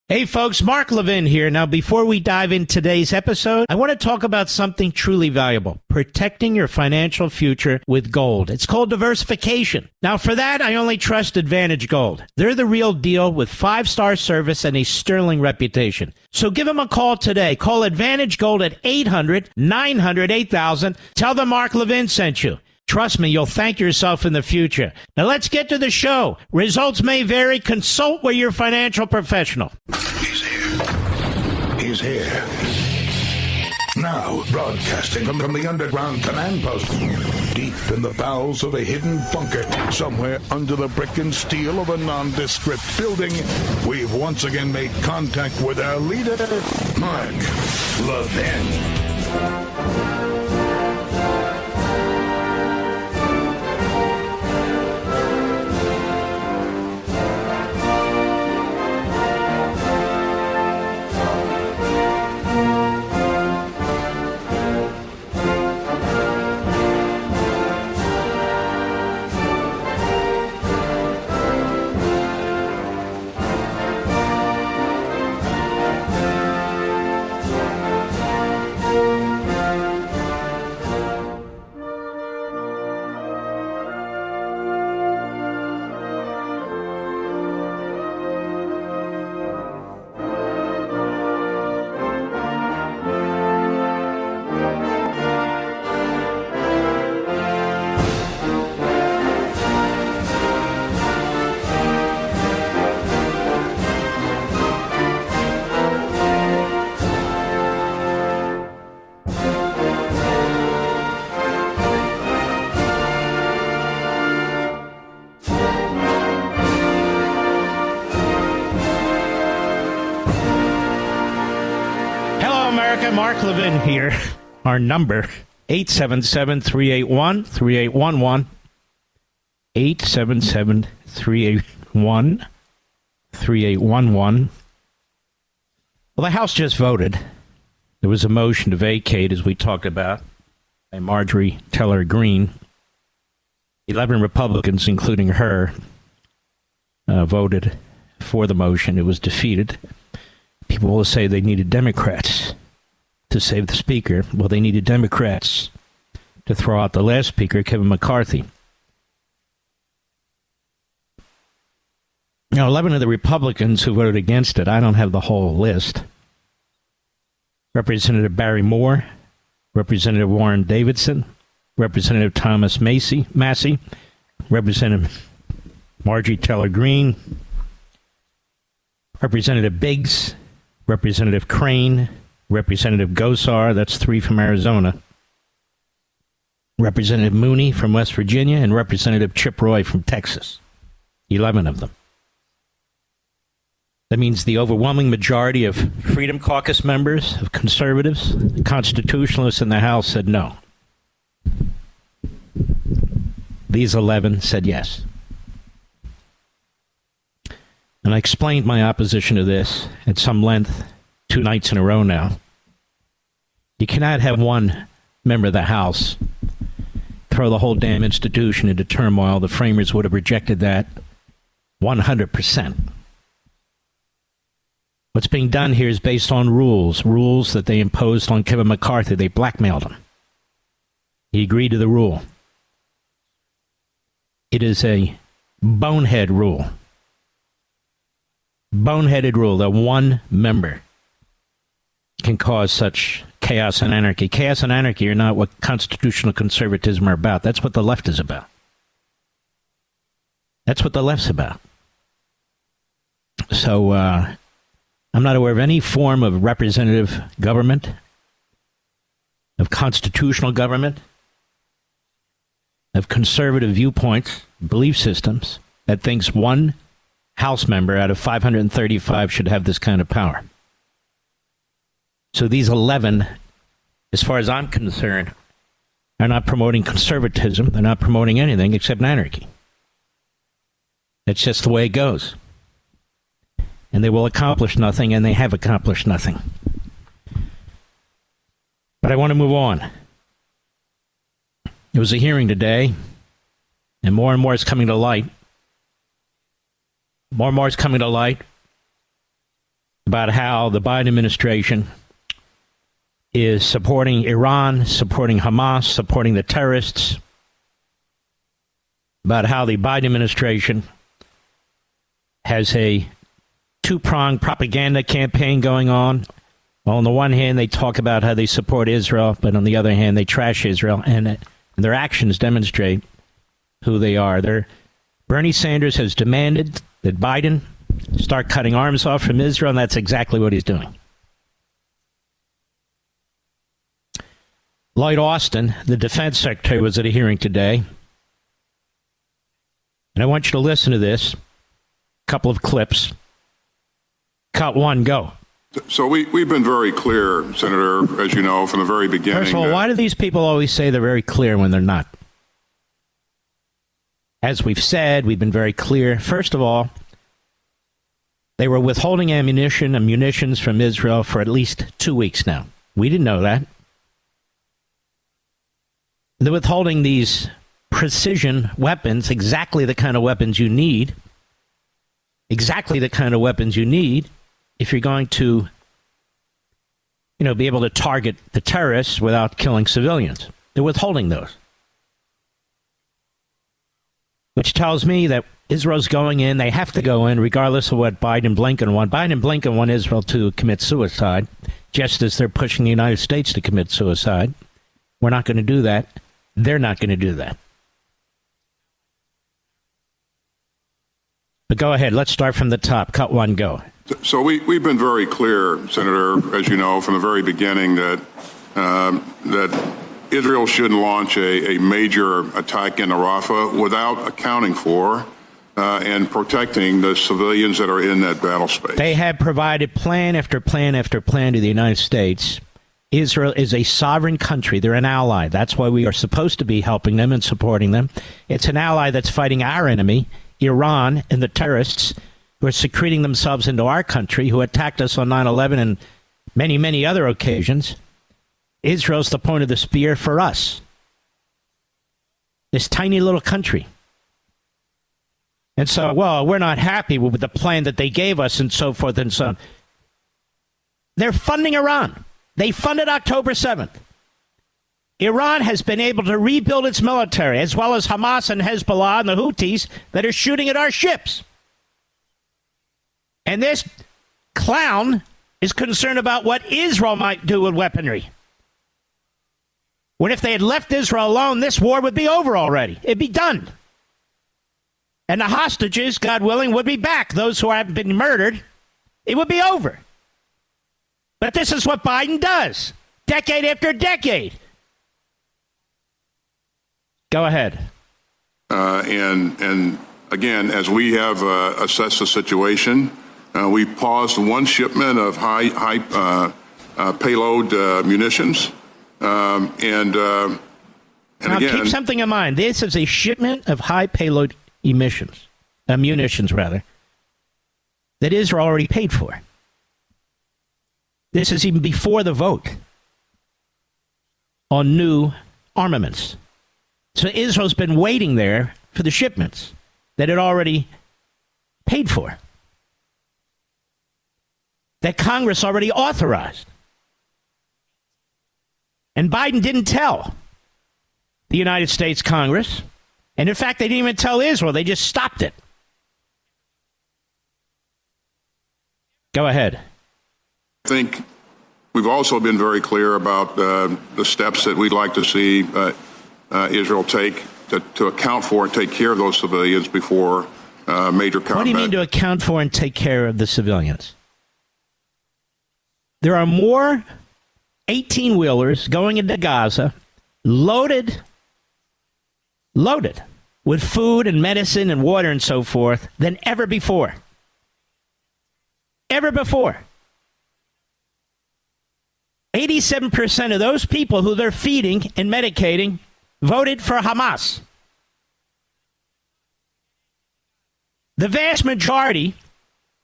Hey folks, Mark Levin here. Now, before we dive in today's episode, I want to talk about something truly valuable, protecting your financial future with gold. It's called diversification. Now, for that, I only trust Advantage Gold. They're the real deal with 5-star service and a sterling reputation. So give them a call today. Call Advantage Gold at 800-900-8000. Tell them Mark Levin sent you. Trust me, you'll thank yourself in the future. Now let's get to the show. Results may vary. Consult with your financial professional. He's here. He's here. Now, broadcasting from the underground command post, deep in the bowels of a hidden bunker, somewhere under the brick and steel of a nondescript building, we've once again made contact with our leader, Mark Levin. Mark Levin here. Our number, 877-381-3811. 877-381-3811. Well, the House just voted. There was a motion to vacate, as we talked about, by Marjorie Taylor Greene. 11 Republicans, including her, voted for the motion. It was defeated. People will say they needed Democrats to save the speaker. Well, they needed Democrats to throw out the last speaker, Kevin McCarthy. Now, 11 of the Republicans who voted against it, I don't have the whole list. Representative Barry Moore, Representative Warren Davidson, Representative Thomas Massey, Representative Marjorie Taylor Greene, Representative Biggs, Representative Crane, Representative Gosar, that's 3 from Arizona, Representative Mooney from West Virginia, and Representative Chip Roy from Texas. 11 of them. That means the overwhelming majority of Freedom Caucus members, of conservatives, the constitutionalists in the House said no. These 11 said yes. And I explained my opposition to this at some length 2 nights in a row now. You cannot have one member of the House throw the whole damn institution into turmoil. The framers would have rejected that 100%. What's being done here is based on rules that they imposed on Kevin McCarthy. They blackmailed him. He agreed to the rule. It is a bonehead rule. Boneheaded rule that one member can cause such chaos and anarchy. Chaos and anarchy are not what constitutional conservatism are about. That's what the left is about. That's what the left's about. So, I'm not aware of any form of representative government, of constitutional government, of conservative viewpoints, belief systems, that thinks one House member out of 535 should have this kind of power. So these 11, as far as I'm concerned, are not promoting conservatism. They're not promoting anything except anarchy. That's just the way it goes. And they will accomplish nothing, and they have accomplished nothing. But I want to move on. There was a hearing today, and more is coming to light. More is coming to light about how the Biden administration is supporting Iran, supporting Hamas, supporting the terrorists, about how the Biden administration has a two-pronged propaganda campaign going on. Well, on the one hand, they talk about how they support Israel, but on the other hand, they trash Israel, and their actions demonstrate who they are. Bernie Sanders has demanded that Biden start cutting arms off from Israel, and that's exactly what he's doing. Lloyd Austin, the defense secretary, was at a hearing today. And I want you to listen to this. A couple of clips. Cut one, go. So we've been very clear, Senator, as you know, from the very beginning. First of all, why do these people always say they're very clear when they're not? As we've said, we've been very clear. First of all, they were withholding ammunition and munitions from Israel for at least 2 weeks now. We didn't know that. They're withholding these precision weapons, exactly the kind of weapons you need. Exactly the kind of weapons you need if you're going to, be able to target the terrorists without killing civilians. They're withholding those. Which tells me that Israel's going in, they have to go in, regardless of what Biden and Blinken want. Biden and Blinken want Israel to commit suicide, just as they're pushing the United States to commit suicide. We're not going to do that. They're not going to do that. But go ahead. Let's start from the top. Cut one, go. So we've been very clear, Senator, as you know, from the very beginning that Israel shouldn't launch a major attack in Rafah without accounting for and protecting the civilians that are in that battle space. They have provided plan after plan after plan to the United States. Israel is a sovereign country. They're an ally. That's why we are supposed to be helping them and supporting them. It's an ally that's fighting our enemy, Iran, and the terrorists who are secreting themselves into our country, who attacked us on 9/11 and many, many other occasions. Israel's the point of the spear for us. This tiny little country. And so, we're not happy with the plan that they gave us and so forth and so on. They're funding Iran. They funded October 7th. Iran has been able to rebuild its military, as well as Hamas and Hezbollah and the Houthis that are shooting at our ships. And this clown is concerned about what Israel might do with weaponry. When if they had left Israel alone, this war would be over already. It'd be done. And the hostages, God willing, would be back. Those who have been murdered, it would be over. But this is what Biden does, decade after decade. Go ahead. And again, as we have assessed the situation, we paused one shipment of high payload munitions. And now again, keep something in mind. This is a shipment of high payload munitions, that Israel already paid for. This is even before the vote on new armaments. So Israel's been waiting there for the shipments that it already paid for, that Congress already authorized. And Biden didn't tell the United States Congress. And in fact, they didn't even tell Israel. They just stopped it. Go ahead. I think we've also been very clear about the steps that we'd like to see Israel take to account for and take care of those civilians before major combat. What do you mean to account for and take care of the civilians? There are more 18-wheelers going into Gaza, loaded with food and medicine and water and so forth than ever before. Ever before. 87% of those people who they're feeding and medicating voted for Hamas. The vast majority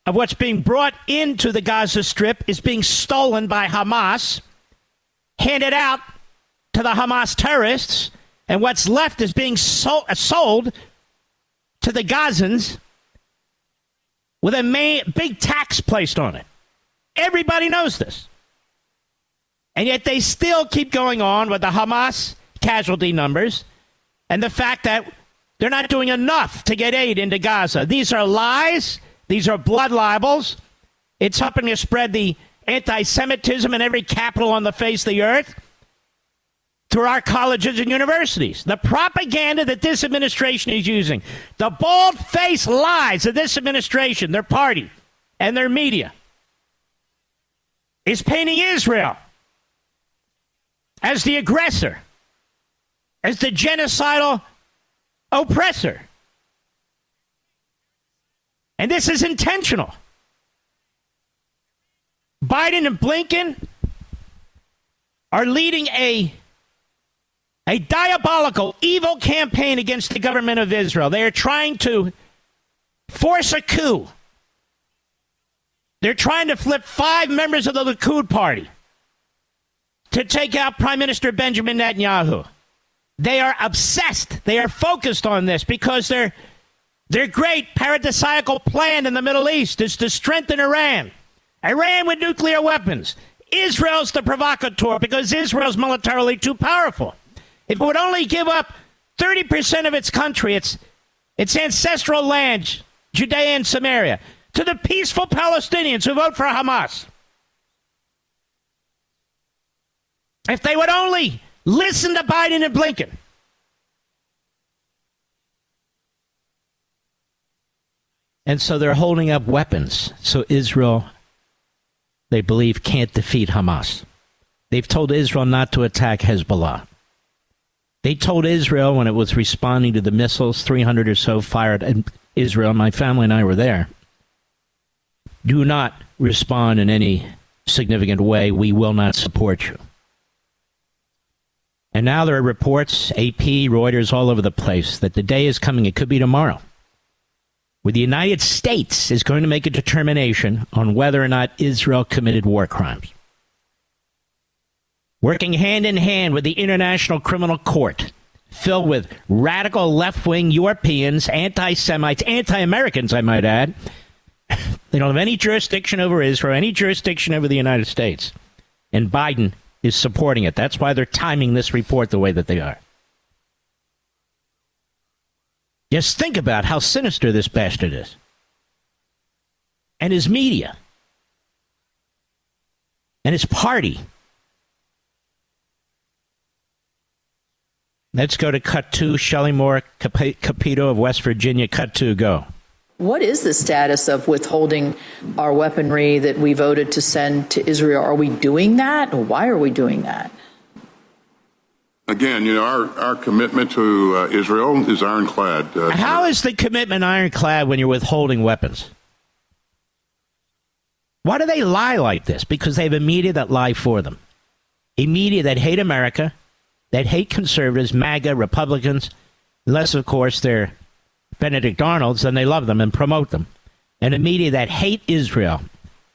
of what's being brought into the Gaza Strip is being stolen by Hamas, handed out to the Hamas terrorists, and what's left is being sold to the Gazans with a big tax placed on it. Everybody knows this. And yet they still keep going on with the Hamas casualty numbers and the fact that they're not doing enough to get aid into Gaza. These are lies. These are blood libels. It's helping to spread the anti-Semitism in every capital on the face of the earth through our colleges and universities. The propaganda that this administration is using, the bald-faced lies of this administration, their party, and their media, is painting Israel as the aggressor, as the genocidal oppressor. And this is intentional. Biden and Blinken are leading a diabolical, evil campaign against the government of Israel. They are trying to force a coup. They're trying to flip 5 members of the Likud party to take out Prime Minister Benjamin Netanyahu. They are obsessed. They are focused on this because their great paradisiacal plan in the Middle East is to strengthen Iran. Iran with nuclear weapons. Israel's the provocateur because Israel's militarily too powerful. If it would only give up 30% of its country, its ancestral land, Judea and Samaria, to the peaceful Palestinians who vote for Hamas. If they would only listen to Biden and Blinken. And so they're holding up weapons so Israel, they believe, can't defeat Hamas. They've told Israel not to attack Hezbollah. They told Israel when it was responding to the missiles, 300 or so fired at Israel, my family and I were there, do not respond in any significant way. We will not support you. And now there are reports, AP, Reuters, all over the place, that the day is coming, it could be tomorrow, where the United States is going to make a determination on whether or not Israel committed war crimes. Working hand in hand with the International Criminal Court, filled with radical left-wing Europeans, anti-Semites, anti-Americans, I might add. They don't have any jurisdiction over Israel, any jurisdiction over the United States. And Biden is supporting it. That's why they're timing this report the way that they are. Just think about how sinister this bastard is. And his media. And his party. Let's go to cut 2. Shelley Moore Capito of West Virginia. Cut 2, go. What is the status of withholding our weaponry that we voted to send to Israel? Are we doing that? Or why are we doing that? Again, our commitment to Israel is ironclad. How is the commitment ironclad when you're withholding weapons? Why do they lie like this? Because they have a media that lie for them. A media that hate America, that hate conservatives, MAGA, Republicans, unless, of course, they're Benedict Arnolds, then they love them and promote them. And a media that hate Israel,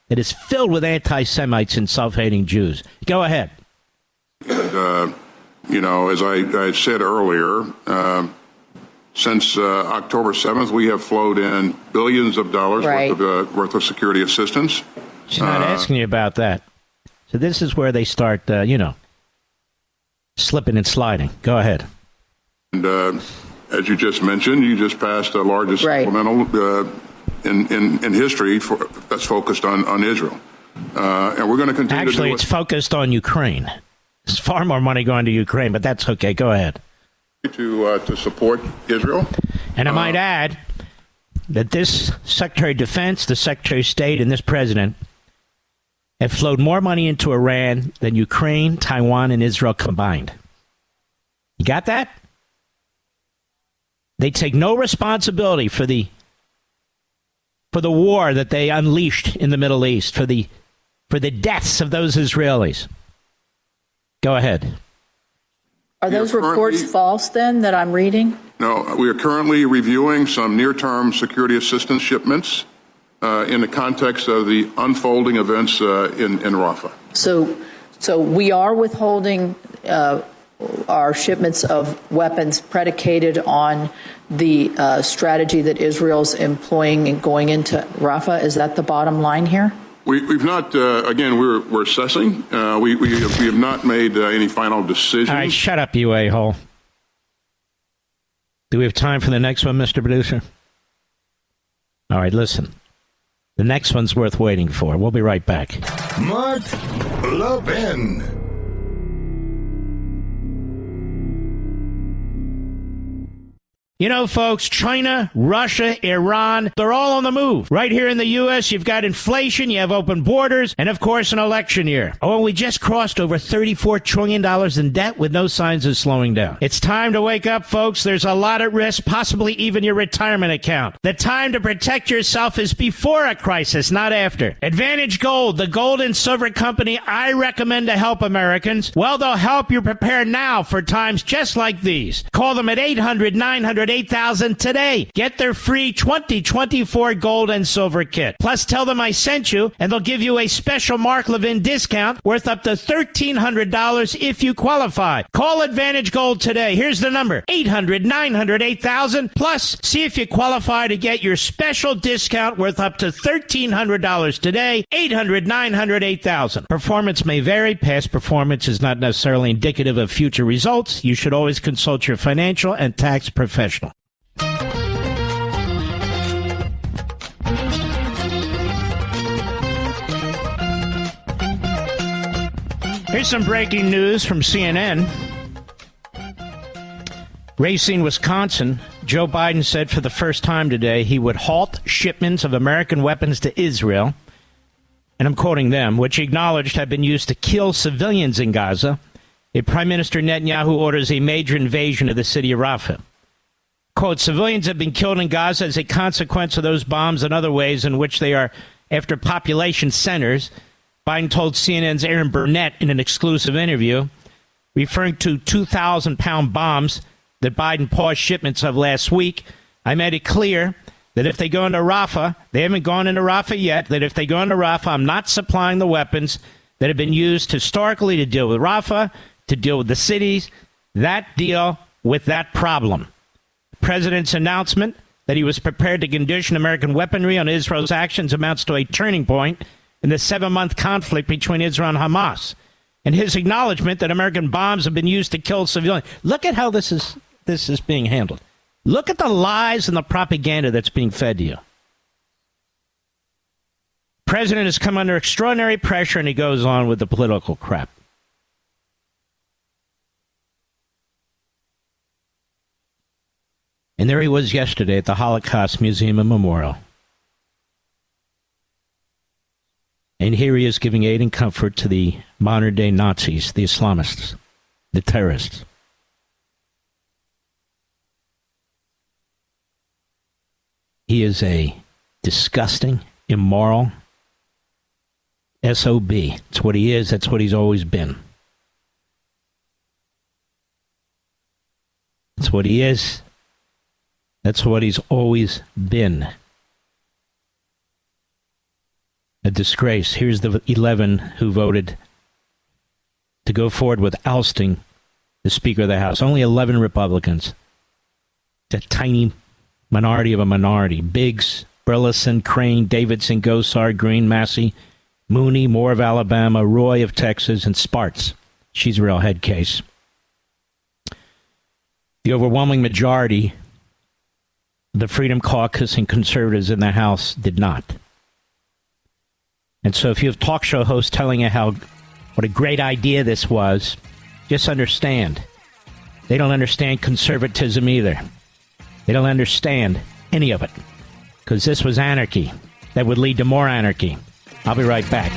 that is filled with anti-Semites and self-hating Jews. Go ahead. And, as I said earlier, since October 7th, we have flowed in billions of dollars worth of security assistance. She's not asking you about that. So this is where they start, slipping and sliding. Go ahead. And as you just mentioned, you just passed the largest supplemental in history that's focused on Israel. And we're going to continue to do it. Actually, it's focused on Ukraine. There's far more money going to Ukraine, but that's okay. Go ahead. To support Israel. And I might add that this Secretary of Defense, the Secretary of State, and this president have flowed more money into Iran than Ukraine, Taiwan, and Israel combined. You got that? They take no responsibility for the war that they unleashed in the Middle East, for the deaths of those Israelis. Go ahead. Are those reports false, then, that I'm reading? No, we are currently reviewing some near-term security assistance shipments in the context of the unfolding events in Rafah. So we are withholding our shipments of weapons predicated on the strategy that Israel's employing and going into Rafah. Is that the bottom line here? We've not, again, we're assessing. We have not made any final decisions. All right, shut up, you a-hole. Do we have time for the next one, Mr. Producer? All right, listen. The next one's worth waiting for. We'll be right back. Mark Levin. You know, folks, China, Russia, Iran, they're all on the move. Right here in the U.S., you've got inflation, you have open borders, and, of course, an election year. Oh, and we just crossed over $34 trillion in debt with no signs of slowing down. It's time to wake up, folks. There's a lot at risk, possibly even your retirement account. The time to protect yourself is before a crisis, not after. Advantage Gold, the gold and silver company I recommend to help Americans. Well, they'll help you prepare now for times just like these. Call them at 800-900-8000 today. Get their free 2024 gold and silver kit. Plus, tell them I sent you, and they'll give you a special Mark Levin discount worth up to $1,300 if you qualify. Call Advantage Gold today. Here's the number, 800-900-8000. Plus, see if you qualify to get your special discount worth up to $1,300 today, 800-900-8000. Performance may vary. Past performance is not necessarily indicative of future results. You should always consult your financial and tax professional. Here's some breaking news from CNN. Racine, Wisconsin, Joe Biden said for the first time today he would halt shipments of American weapons to Israel, and I'm quoting them, which he acknowledged had been used to kill civilians in Gaza if Prime Minister Netanyahu orders a major invasion of the city of Rafah. Quote, civilians have been killed in Gaza as a consequence of those bombs and other ways in which they are after population centers, Biden told CNN's Aaron Burnett in an exclusive interview, referring to 2,000-pound bombs that Biden paused shipments of last week. I made it clear that if they go into Rafah, they haven't gone into Rafah yet, that if they go into Rafah, I'm not supplying the weapons that have been used historically to deal with Rafah, to deal with the cities, that deal with that problem. The president's announcement that he was prepared to condition American weaponry on Israel's actions amounts to a turning point in the 7-month conflict between Israel and Hamas. And his acknowledgement that American bombs have been used to kill civilians. Look at how this is being handled. Look at the lies and the propaganda that's being fed to you. The president has come under extraordinary pressure, and he goes on with the political crap. And there he was yesterday at the Holocaust Museum and Memorial. And here he is giving aid and comfort to the modern-day Nazis, the Islamists, the terrorists. He is a disgusting, immoral SOB. It's what he is. That's what he's always been. That's what he is. That's what he's always been. A disgrace. Here's the 11 who voted to go forward with ousting the Speaker of the House. Only 11 Republicans. It's a tiny minority of a minority. Biggs, Burleson, Crane, Davidson, Gosar, Green, Massey, Mooney, Moore of Alabama, Roy of Texas, and Spartz. She's a real head case. The overwhelming majority, the Freedom Caucus and conservatives in the House, did not. And so if you have talk show hosts telling you what a great idea this was, just understand. They don't understand conservatism either. They don't understand any of it. Because this was anarchy that would lead to more anarchy. I'll be right back.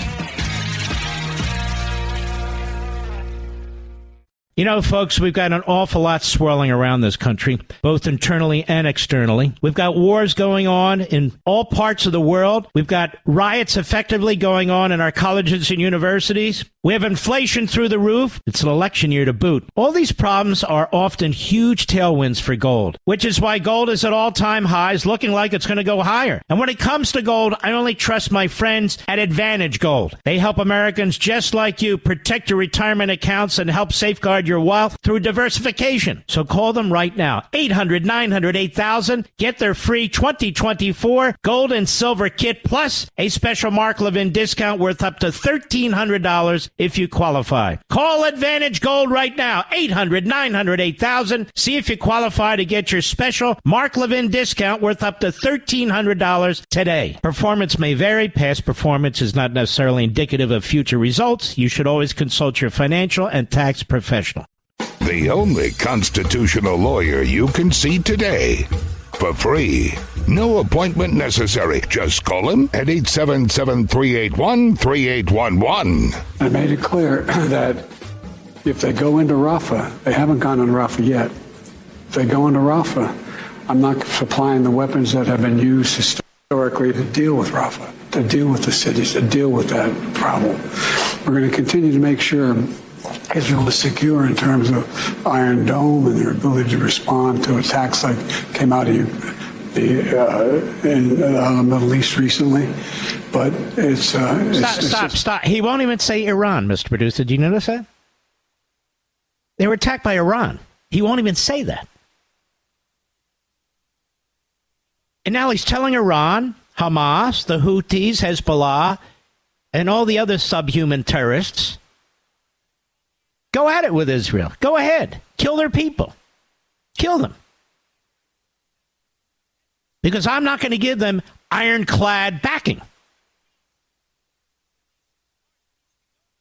You know, folks, we've got an awful lot swirling around this country, both internally and externally. We've got wars going on in all parts of the world. We've got riots effectively going on in our colleges and universities. We have inflation through the roof. It's an election year to boot. All these problems are often huge tailwinds for gold, which is why gold is at all-time highs, looking like it's going to go higher. And when it comes to gold, I only trust my friends at Advantage Gold. They help Americans just like you protect your retirement accounts and help safeguard your wealth through diversification. So call them right now. 800-900-8000. Get their free 2024 gold and silver kit plus a special Mark Levin discount worth up to $1,300 if you qualify. Call Advantage Gold right now. 800-900-8000. See if you qualify to get your special Mark Levin discount worth up to $1,300 today. Performance may vary. Past performance is not necessarily indicative of future results. You should always consult your financial and tax professional. The only constitutional lawyer you can see today. For free. No appointment necessary. Just call him at 877-381-3811. I made it clear that if they go into Rafah, they haven't gone into Rafah yet. If they go into Rafah, I'm not supplying the weapons that have been used historically to deal with Rafah, to deal with the cities, to deal with that problem. We're going to continue to make sure Israel is secure in terms of Iron Dome and their ability to respond to attacks like came out of the Middle East recently. But it's... Stop. He won't even say Iran, Mr. Producer. Do you notice that? They were attacked by Iran. He won't even say that. And now he's telling Iran, Hamas, the Houthis, Hezbollah, and all the other subhuman terrorists, go at it with Israel. Go ahead. Kill their people. Kill them. Because I'm not going to give them ironclad backing.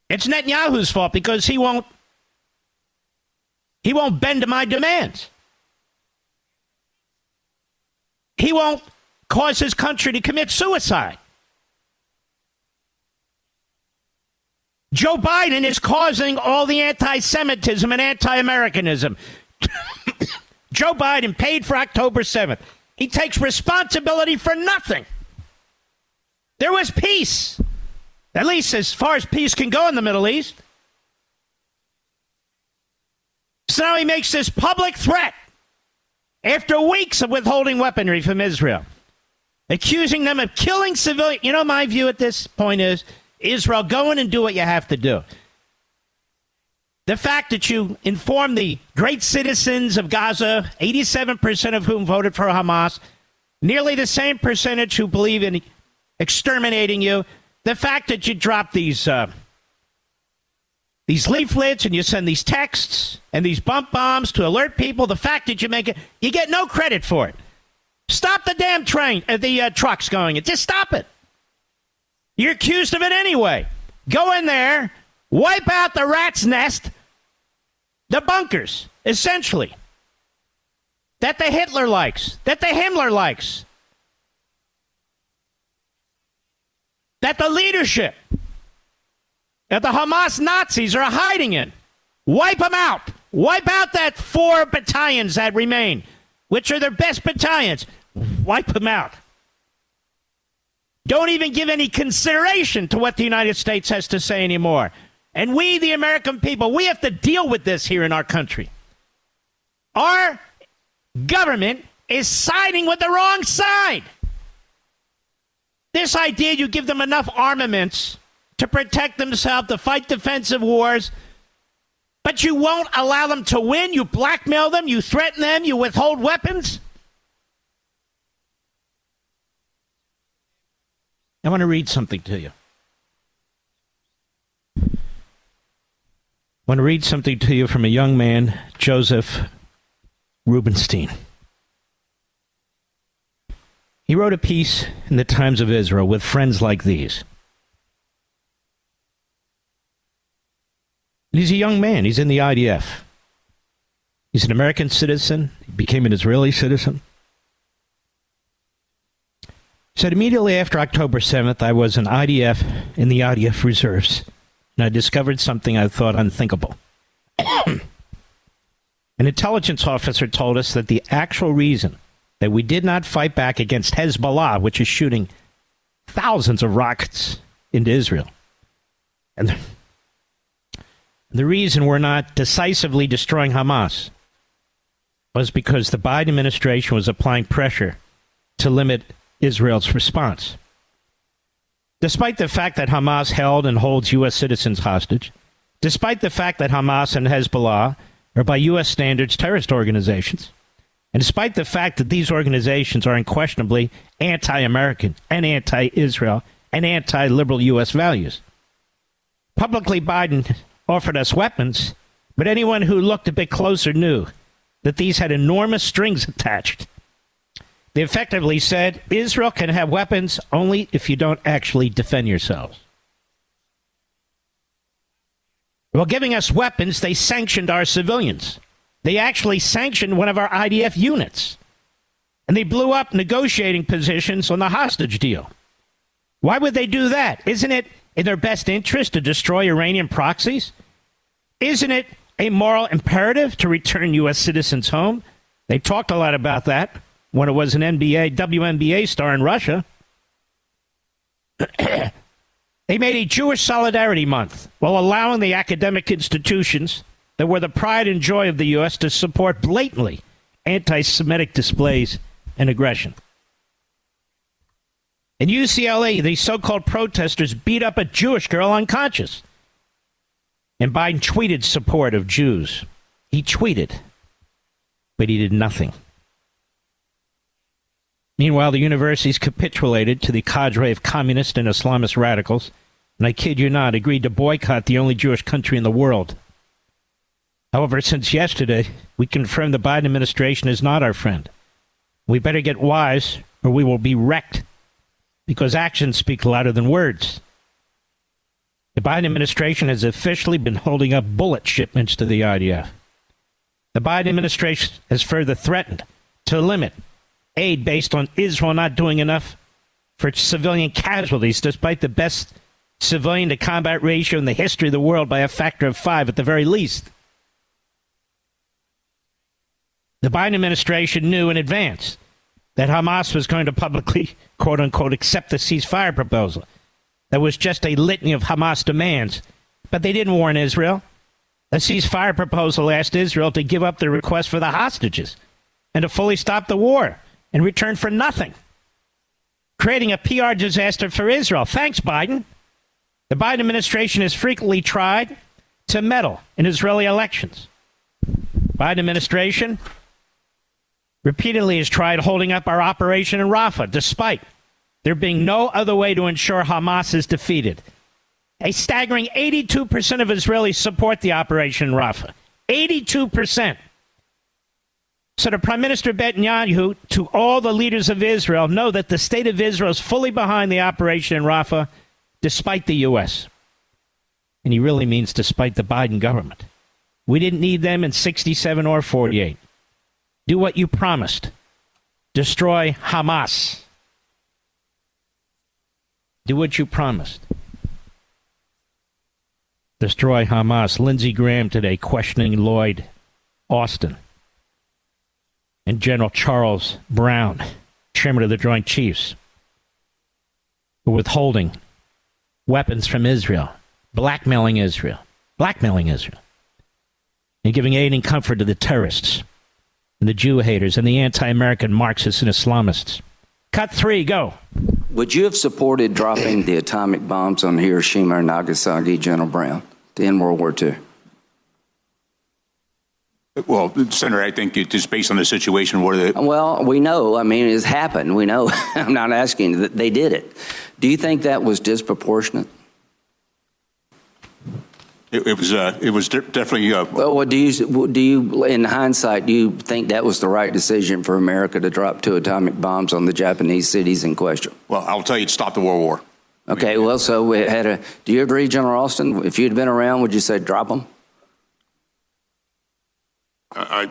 It's Netanyahu's fault because he won't bend to my demands. He won't cause his country to commit suicide. Joe Biden is causing all the anti-Semitism and anti-Americanism. Joe Biden paid for October 7th. He takes responsibility for nothing. There was peace, at least as far as peace can go in the Middle East. So now he makes this public threat after weeks of withholding weaponry from Israel, accusing them of killing civilians. You know, my view at this point is, Israel, go in and do what you have to do. The fact that you inform the great citizens of Gaza, 87% of whom voted for Hamas, nearly the same percentage who believe in exterminating you, the fact that you drop these leaflets and you send these texts and these bump bombs to alert people, the fact that you make it, you get no credit for it. Stop the damn train, the trucks going. Just stop it. You're accused of it anyway. Go in there, wipe out the rat's nest, the bunkers, essentially, that the Hitler likes, that the Himmler likes, that the leadership, that the Hamas Nazis are hiding in. Wipe them out. Wipe out that 4 battalions that remain, which are their best battalions. Wipe them out. Don't even give any consideration to what the United States has to say anymore. And we, the American people, we have to deal with this here in our country. Our government is siding with the wrong side. This idea you give them enough armaments to protect themselves, to fight defensive wars, but you won't allow them to win. You blackmail them, you threaten them, you withhold weapons. I want to read something to you. I want to read something to you from a young man, Joseph Rubinstein. He wrote a piece in the Times of Israel with friends like these. He's a young man. He's in the IDF. He's an American citizen. He became an Israeli citizen. He said, immediately after October 7th, I was in the IDF reserves, and I discovered something I thought unthinkable. An intelligence officer told us that the actual reason that we did not fight back against Hezbollah, which is shooting thousands of rockets into Israel, and the reason we're not decisively destroying Hamas was because the Biden administration was applying pressure to limit Israel's response. Despite the fact that Hamas held and holds U.S. citizens hostage, despite the fact that Hamas and Hezbollah are by U.S. standards terrorist organizations, and despite the fact that these organizations are unquestionably anti-American and anti-Israel and anti-liberal U.S. values. Publicly, Biden offered us weapons, but anyone who looked a bit closer knew that these had enormous strings attached. They effectively said, Israel can have weapons only if you don't actually defend yourselves. While giving us weapons, they sanctioned our civilians. They actually sanctioned one of our IDF units. And they blew up negotiating positions on the hostage deal. Why would they do that? Isn't it in their best interest to destroy Iranian proxies? Isn't it a moral imperative to return U.S. citizens home? They talked a lot about that when it was an WNBA star in Russia. They made a Jewish Solidarity Month while allowing the academic institutions that were the pride and joy of the U.S. to support blatantly anti-Semitic displays and aggression. In UCLA, these so-called protesters beat up a Jewish girl unconscious. And Biden tweeted support of Jews. He tweeted, but he did nothing. Meanwhile, the universities capitulated to the cadre of communist and Islamist radicals, and I kid you not, agreed to boycott the only Jewish country in the world. However, since yesterday, we confirmed the Biden administration is not our friend. We better get wise, or we will be wrecked, because actions speak louder than words. The Biden administration has officially been holding up bullet shipments to the IDF. The Biden administration has further threatened to limit aid based on Israel not doing enough for civilian casualties, despite the best civilian-to-combat ratio in the history of the world by a factor of 5 at the very least. The Biden administration knew in advance that Hamas was going to publicly, quote-unquote, accept the ceasefire proposal. That was just a litany of Hamas demands. But they didn't warn Israel. The ceasefire proposal asked Israel to give up their request for the hostages and to fully stop the war in return for nothing, creating a PR disaster for Israel. Thanks, Biden. The Biden administration has frequently tried to meddle in Israeli elections. Biden administration repeatedly has tried holding up our operation in Rafah, despite there being no other way to ensure Hamas is defeated. A staggering 82% of Israelis support the operation in Rafah. 82%. So the Prime Minister Netanyahu, to all the leaders of Israel, know that the state of Israel is fully behind the operation in Rafah, despite the U.S. And he really means despite the Biden government. We didn't need them in 67 or 48. Do what you promised. Destroy Hamas. Do what you promised. Destroy Hamas. Lindsey Graham today questioning Lloyd Austin and General Charles Brown, chairman of the Joint Chiefs, for withholding weapons from Israel, blackmailing Israel, and giving aid and comfort to the terrorists and the Jew haters and the anti-American Marxists and Islamists. Cut 3, go. Would you have supported dropping the atomic bombs on Hiroshima and Nagasaki, General Brown, to end World War II? Well, Senator, I think it just based on the situation where the... Well, we know. I mean, it's happened. We know. I'm not asking. They did it. Do you think that was disproportionate? It was definitely... Well, do you, in hindsight, do you think that was the right decision for America to drop 2 atomic bombs on the Japanese cities in question? Well, I'll tell you, it stopped the World War. Okay, well, so it had a... Do you agree, General Austin? If you'd been around, would you say drop them? I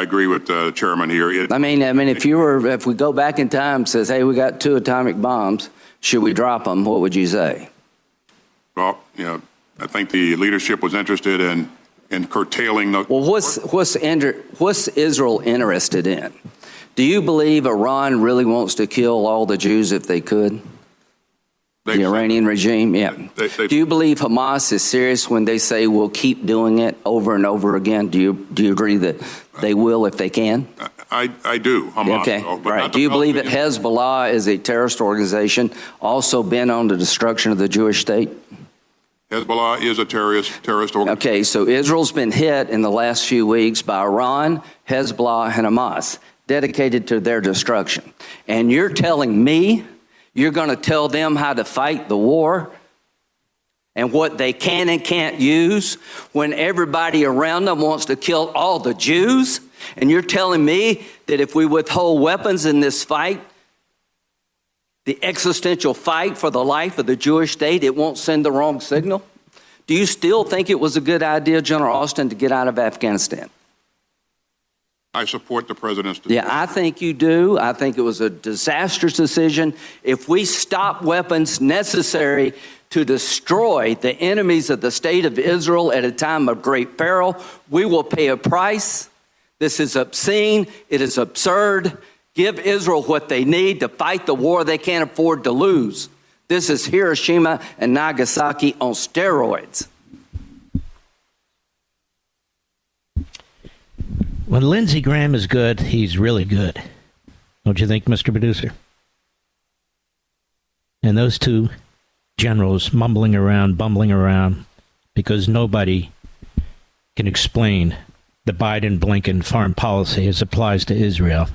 agree with the chairman here. I mean, if we go back in time, says, hey, we got 2 atomic bombs, should we drop them? What would you say? Well, I think the leadership was interested in curtailing the... Well, what's Israel interested in? Do you believe Iran really wants to kill all the Jews if they could? The Iranian regime, yeah. Do you believe Hamas is serious when they say we'll keep doing it over and over again? Do you agree that they will if they can? I do. Hamas, okay, right. Do you believe that Hezbollah is a terrorist organization also bent on the destruction of the Jewish state? Hezbollah is a terrorist organization. Okay, so Israel's been hit in the last few weeks by Iran, Hezbollah, and Hamas, dedicated to their destruction. And you're telling me you're going to tell them how to fight the war and what they can and can't use when everybody around them wants to kill all the Jews? And you're telling me that if we withhold weapons in this fight, the existential fight for the life of the Jewish state, it won't send the wrong signal? Do you still think it was a good idea, General Austin, to get out of Afghanistan? I support the president's decision. Yeah, I think you do. I think it was a disastrous decision. If we stop weapons necessary to destroy the enemies of the state of Israel at a time of great peril, we will pay a price. This is obscene. It is absurd. Give Israel what they need to fight the war they can't afford to lose. This is Hiroshima and Nagasaki on steroids. When Lindsey Graham is good, he's really good. Don't you think, Mr. Producer? And those two generals bumbling around, because nobody can explain the Biden-Blinken foreign policy as applies to Israel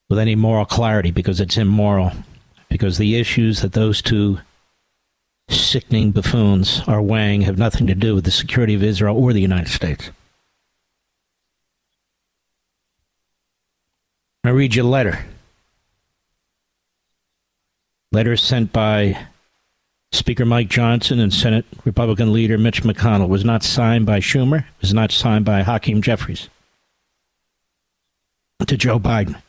with any moral clarity, because it's immoral, because the issues that those two sickening buffoons are weighing have nothing to do with the security of Israel or the United States. I read you a letter. Letter sent by Speaker Mike Johnson and Senate Republican leader Mitch McConnell. Was not signed by Schumer. Was not signed by Hakeem Jeffries. To Joe Biden.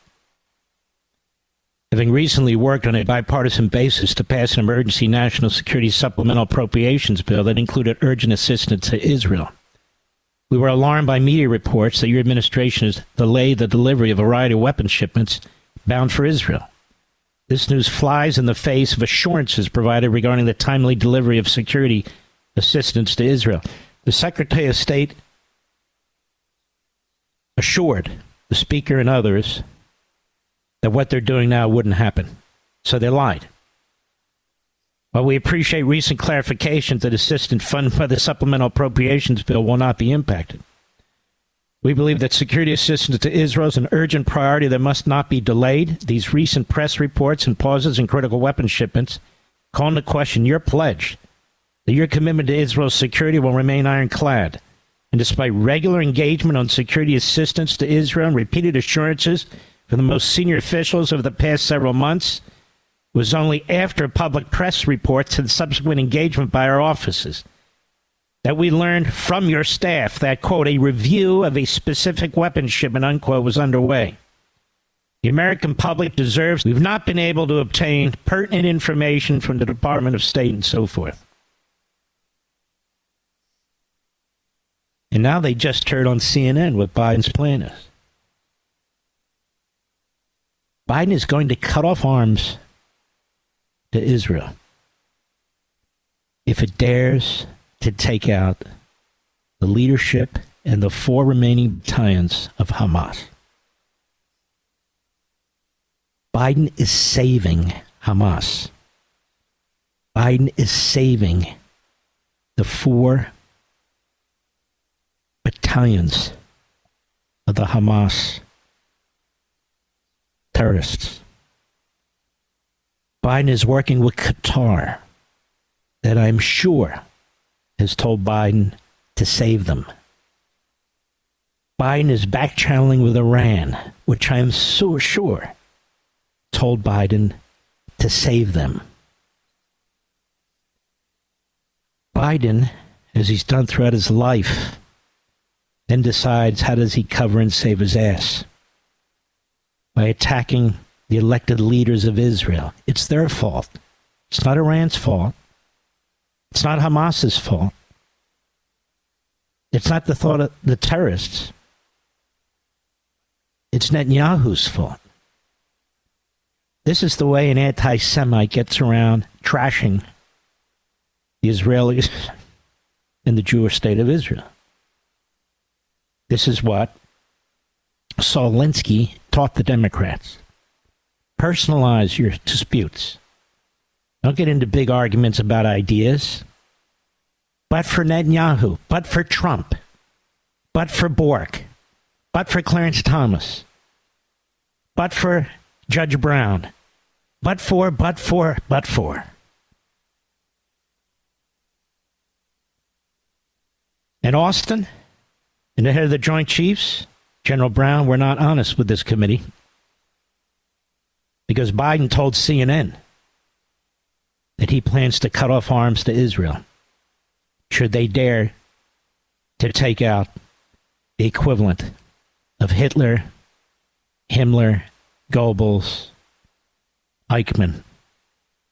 Having recently worked on a bipartisan basis to pass an emergency national security supplemental appropriations bill that included urgent assistance to Israel, we were alarmed by media reports that your administration has delayed the delivery of a variety of weapons shipments bound for Israel. This news flies in the face of assurances provided regarding the timely delivery of security assistance to Israel. The Secretary of State assured the Speaker and others that what they're doing now wouldn't happen. So they lied. While we appreciate recent clarifications that assistance funded by the supplemental appropriations bill will not be impacted, we believe that security assistance to Israel is an urgent priority that must not be delayed. These recent press reports and pauses in critical weapons shipments call into question your pledge that your commitment to Israel's security will remain ironclad. And despite regular engagement on security assistance to Israel and repeated assurances from the most senior officials over the past several months, it was only after public press reports and subsequent engagement by our offices that we learned from your staff that, quote, a review of a specific weapons shipment, unquote, was underway. The American public deserves. We've not been able to obtain pertinent information from the Department of State and so forth. And now they just heard on CNN what Biden's plan is. Biden is going to cut off arms to Israel if it dares to take out the leadership and the 4 remaining battalions of Hamas. Biden is saving Hamas. Biden is saving the 4 battalions of the Hamas terrorists. Biden is working with Qatar, that I'm sure has told Biden to save them. Biden is back-channeling with Iran, which I am so sure told Biden to save them. Biden, as he's done throughout his life, then decides how does he cover and save his ass? By attacking the elected leaders of Israel. It's their fault. It's not Iran's fault. It's not Hamas's fault. It's not the thought of the terrorists. It's Netanyahu's fault. This is the way an anti-Semite gets around trashing the Israelis and the Jewish state of Israel. This is what Saul Alinsky taught the Democrats. Personalize your disputes. Don't get into big arguments about ideas. but for Netanyahu, but for Trump, but for Bork, but for Clarence Thomas, but for Judge Brown, but for. And Austin, and the head of the Joint Chiefs, General Brown, were not honest with this committee because Biden told CNN that he plans to cut off arms to Israel should they dare to take out the equivalent of Hitler, Himmler, Goebbels, Eichmann,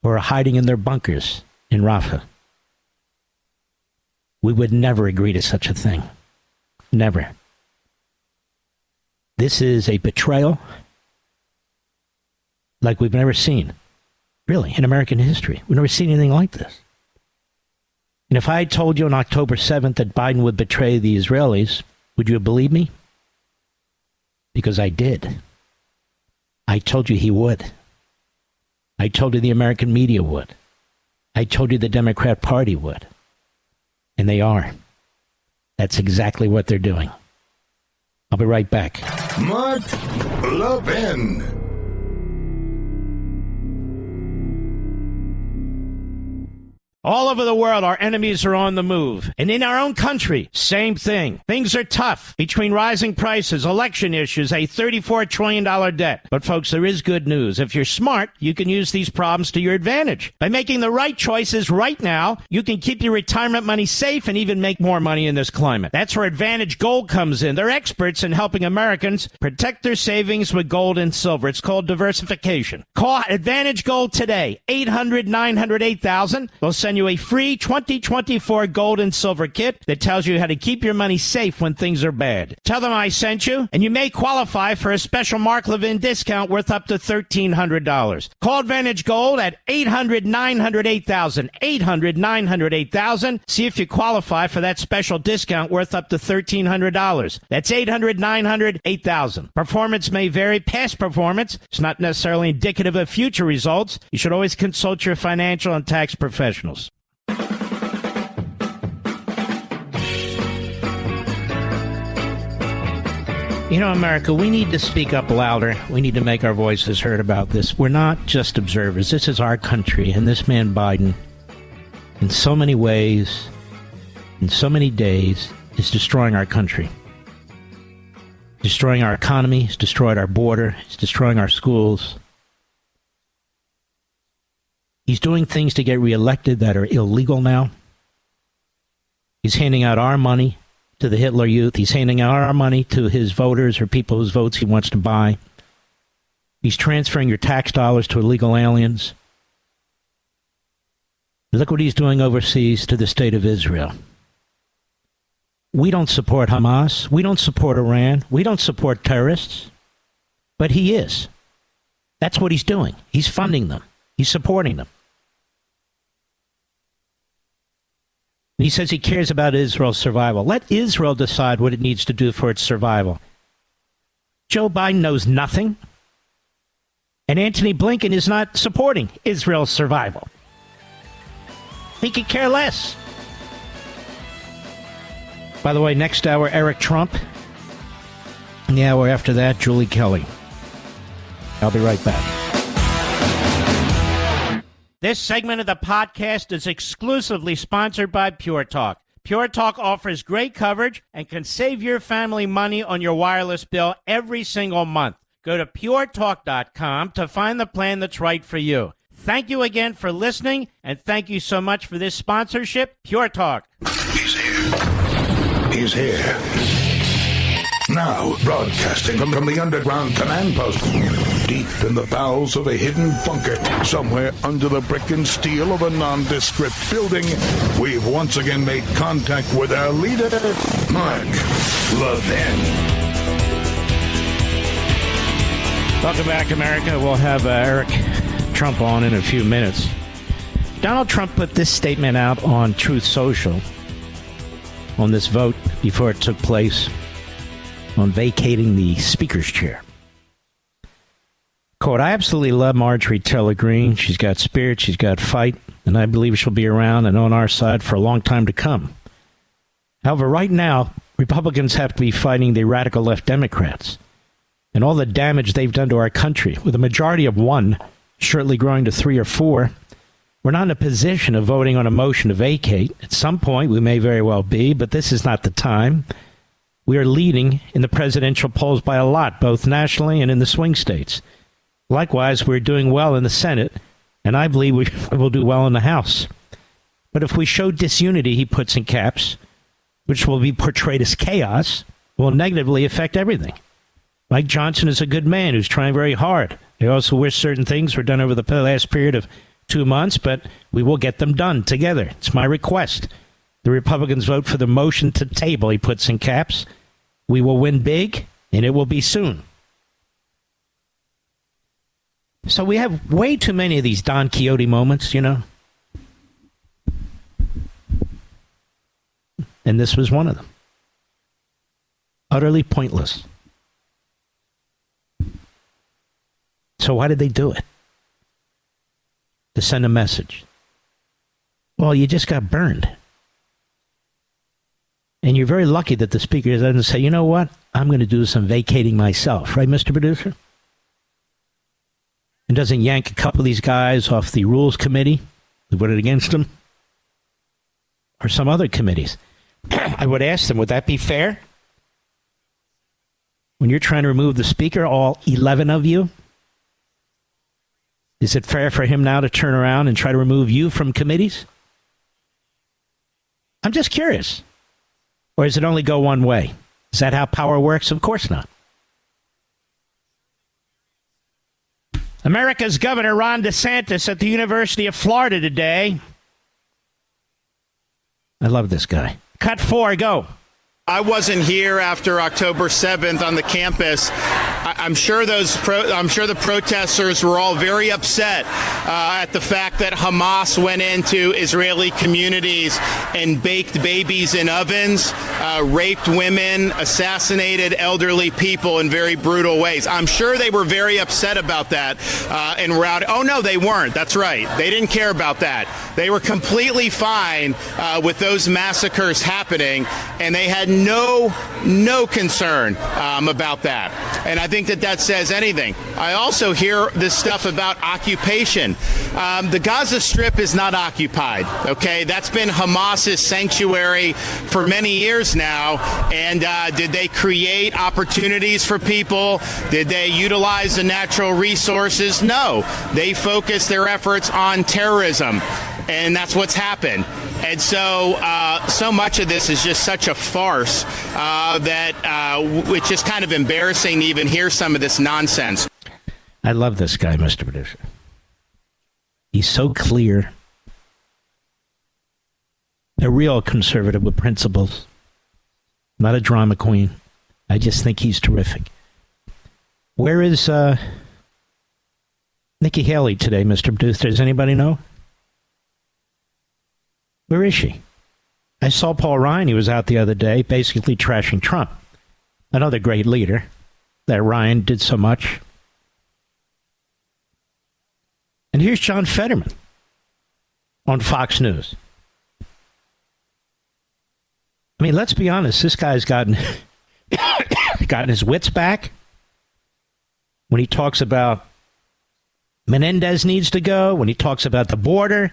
who are hiding in their bunkers in Rafah. We would never agree to such a thing. Never. This is a betrayal like we've never seen, really, in American history. We've never seen anything like this. And if I had told you on October 7th that Biden would betray the Israelis, would you have believed me? Because I did. I told you he would. I told you the American media would. I told you the Democrat Party would. And they are. That's exactly what they're doing. I'll be right back. Mark Levin. All over the world, our enemies are on the move. And in our own country, same thing. Things are tough between rising prices, election issues, a $34 trillion debt. But folks, there is good news. If you're smart, you can use these problems to your advantage. By making the right choices right now, you can keep your retirement money safe and even make more money in this climate. That's where Advantage Gold comes in. They're experts in helping Americans protect their savings with gold and silver. It's called diversification. Call Advantage Gold today, 800-900-8000. They'll send you a free 2024 gold and silver kit that tells you how to keep your money safe when things are bad. Tell them I sent you, and you may qualify for a special Mark Levin discount worth up to $1,300. Call Advantage Gold at 800-900-8000, 800-900-8000. See if you qualify for that special discount worth up to $1,300. That's 800-900-8000. Performance may vary. Past performance is not necessarily indicative of future results. You should always consult your financial and tax professionals. You know, America, we need to speak up louder. We need to make our voices heard about this. We're not just observers. This is our country, and this man Biden, in so many ways, in so many days, is destroying our country. Destroying our economy. He's destroyed our border. He's destroying our schools. He's doing things to get reelected that are illegal now. He's handing out our money to the Hitler Youth. He's handing out our money to his voters or people whose votes he wants to buy. He's transferring your tax dollars to illegal aliens. Look what he's doing overseas to the state of Israel. We don't support Hamas. We don't support Iran. We don't support terrorists. But he is. That's what he's doing. He's funding them. He's supporting them. He says he cares about Israel's survival. Let Israel decide what it needs to do for its survival. Joe Biden knows nothing. And Antony Blinken is not supporting Israel's survival. He could care less. By the way, next hour, Eric Trump. And the hour after that, Julie Kelly. I'll be right back. This segment of the podcast is exclusively sponsored by Pure Talk. Pure Talk offers great coverage and can save your family money on your wireless bill every single month. Go to puretalk.com to find the plan that's right for you. Thank you again for listening, and thank you so much for this sponsorship, Pure Talk. He's here. He's here. Now, broadcasting from the underground command post, deep in the bowels of a hidden bunker, somewhere under the brick and steel of a nondescript building, we've once again made contact with our leader, Mark Levin. Welcome back, America. We'll have Eric Trump on in a few minutes. Donald Trump put this statement out on Truth Social on this vote before it took place on vacating the speaker's chair. Quote, I absolutely love Marjorie Taylor Greene. She's got spirit. She's got fight. and I believe she'll be around and on our side for a long time to come. However, right now, Republicans have to be fighting the radical left Democrats and all the damage they've done to our country. With a majority of 1, shortly growing to 3 or 4, we're not in a position of voting on a motion to vacate. At some point, we may very well be, but this is not the time. We are leading in the presidential polls by a lot, both nationally and in the swing states. Likewise, we're doing well in the Senate, and I believe we will do well in the House. But if we show disunity, he puts in caps, which will be portrayed as chaos, will negatively affect everything. Mike Johnson is a good man who's trying very hard. I also wish certain things were done over the last period of 2 months, but we will get them done together. It's my request. The Republicans vote for the motion to table, he puts in caps. We will win big, and it will be soon. So we have way too many of these Don Quixote moments, you know. And this was one of them. Utterly pointless. So why did they do it? To send a message. Well, you just got burned. And you're very lucky that the speaker doesn't say, you know what, I'm going to do some vacating myself. Right, Mr. Producer? And doesn't yank a couple of these guys off the Rules Committee who voted against them. Or some other committees. I would ask them, would that be fair? When you're trying to remove the speaker, all 11 of you? Is it fair for him now to turn around and try to remove you from committees? I'm just curious. Or does it only go one way? Is that how power works? Of course not. America's Governor Ron DeSantis at the University of Florida today. I love this guy. Cut 4, go. I wasn't here after October 7th on the campus. I'm sure the protesters were all very upset at the fact that Hamas went into Israeli communities and baked babies in ovens, raped women, assassinated elderly people in very brutal ways. I'm sure they were very upset about that and routed. Oh, no, they weren't. That's right. They didn't care about that. They were completely fine with those massacres happening, and they had no concern about that. And I think that says anything. I also hear this stuff about occupation. The Gaza Strip is not occupied, okay? That's been Hamas's sanctuary for many years now. And did they create opportunities for people? Did they utilize the natural resources? No. They focused their efforts on terrorism. And that's what's happened. And so much of this is just such a farce that it's just kind of embarrassing to even hear some of this nonsense. I love this guy, Mr. Producer. He's so clear. A real conservative with principles. Not a drama queen. I just think he's terrific. Where is Nikki Haley today, Mr. Producer? Does anybody know? Where is she? I saw Paul Ryan. He was out the other day basically trashing Trump. Another great leader. That Ryan did so much. And here's John Fetterman on Fox News. I mean, let's be honest. This guy's gotten his wits back. When he talks about Menendez needs to go, when he talks about the border,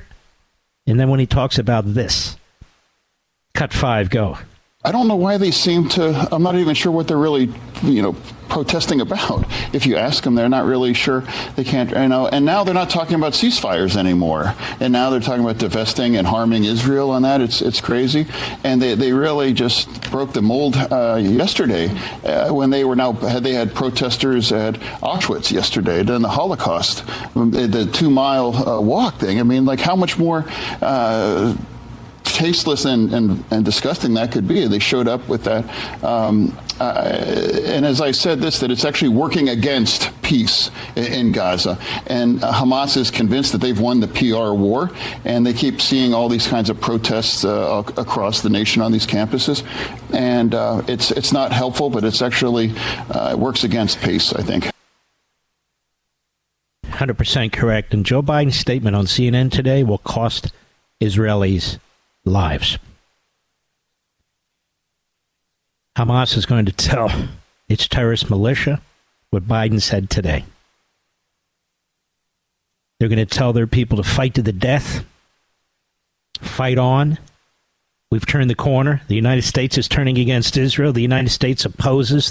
and then when he talks about this. Cut 5, go. I don't know why they seem to, I'm not even sure what they're really, protesting about. If you ask them, they're not really sure. They can't, and now they're not talking about ceasefires anymore. And now they're talking about divesting and harming Israel on that. It's crazy. And they really just broke the mold yesterday when they had protesters at Auschwitz yesterday during the Holocaust, the 2-mile walk thing. I mean, like how much more tasteless and disgusting that could be. They showed up with that. And as I said that it's actually working against peace in Gaza. And Hamas is convinced that they've won the PR war, and they keep seeing all these kinds of protests across the nation on these campuses. And it's not helpful, but it's actually works against peace, I think. 100% correct. And Joe Biden's statement on CNN today will cost Israelis lives. Hamas is going to tell its terrorist militia what Biden said today. They're going to tell their people to fight to the death, fight on. We've turned the corner. The United States is turning against Israel. The United States opposes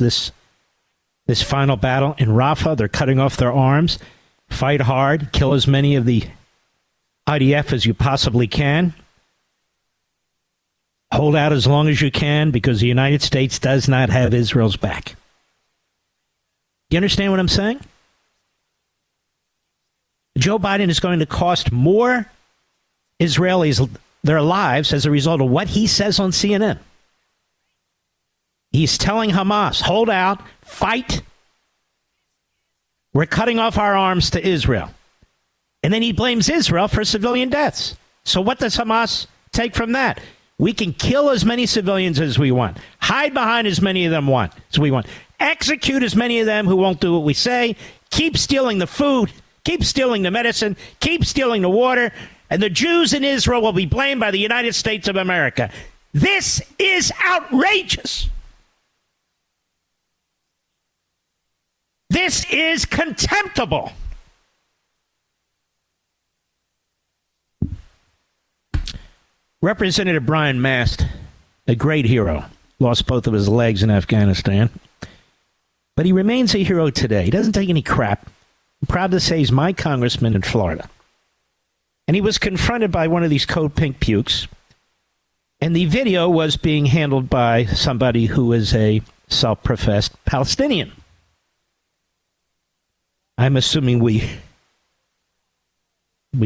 this final battle in Rafah. They're cutting off their arms. Fight hard. Kill as many of the IDF as you possibly can. Hold out as long as you can, because the United States does not have Israel's back. You understand what I'm saying? Joe Biden is going to cost more Israelis their lives as a result of what he says on CNN. He's telling Hamas, hold out, fight. We're cutting off our arms to Israel. And then he blames Israel for civilian deaths. So what does Hamas take from that? We can kill as many civilians as we want. Hide behind as many of them as we want. Execute as many of them who won't do what we say. Keep stealing the food. Keep stealing the medicine. Keep stealing the water. And the Jews in Israel will be blamed by the United States of America. This is outrageous. This is contemptible. Representative Brian Mast, a great hero, lost both of his legs in Afghanistan. But he remains a hero today. He doesn't take any crap. I'm proud to say he's my congressman in Florida. And he was confronted by one of these code pink pukes. And the video was being handled by somebody who is a self-professed Palestinian. I'm assuming we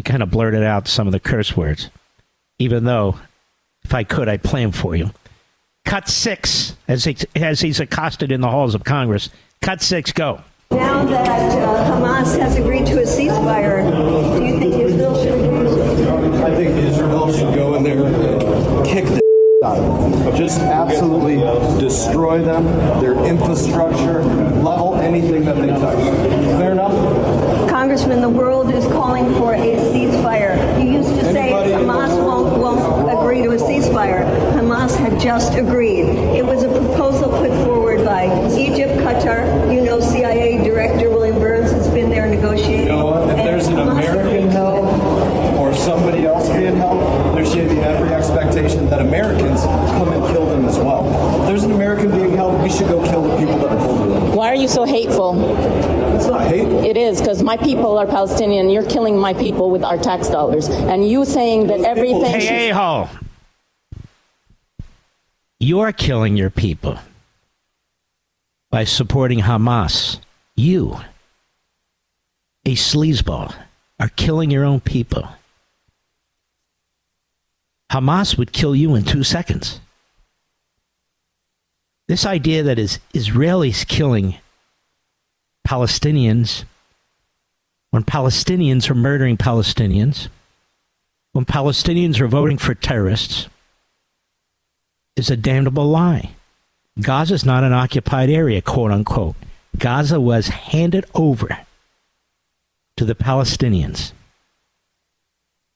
kind of blurted out some of the curse words. Even though, if I could, I'd play them for you. Cut 6, as he's accosted in the halls of Congress. Cut 6, go. Now that Hamas has agreed to a ceasefire, do you think Israel should agree? I think Israel should go in there and kick the out of them. Just absolutely destroy them, their infrastructure, level anything that they touch. Fair enough? Congressman, the world is calling for a ceasefire. You used to say Hamas won't agree to a ceasefire. Hamas had just agreed. It was a proposal put forward by Egypt, Qatar. You know, CIA Director William Burns has been there negotiating. You know what? If there's an American held or somebody else being held, there should be every expectation that Americans come and kill them as well. If there's an American being held, we should go kill the people that are holding them. Why are you so hateful? It's not hateful. It is, because my people are Palestinian. You're killing my people with our tax dollars. And you saying that everything... Hey, ho. You're killing your people by supporting Hamas. You, a sleazeball, are killing your own people. Hamas would kill you in 2 seconds. This idea that is Israelis killing Palestinians, when Palestinians are murdering Palestinians, when Palestinians are voting for terrorists, is a damnable lie. Gaza is not an occupied area, quote unquote. Gaza was handed over to the Palestinians.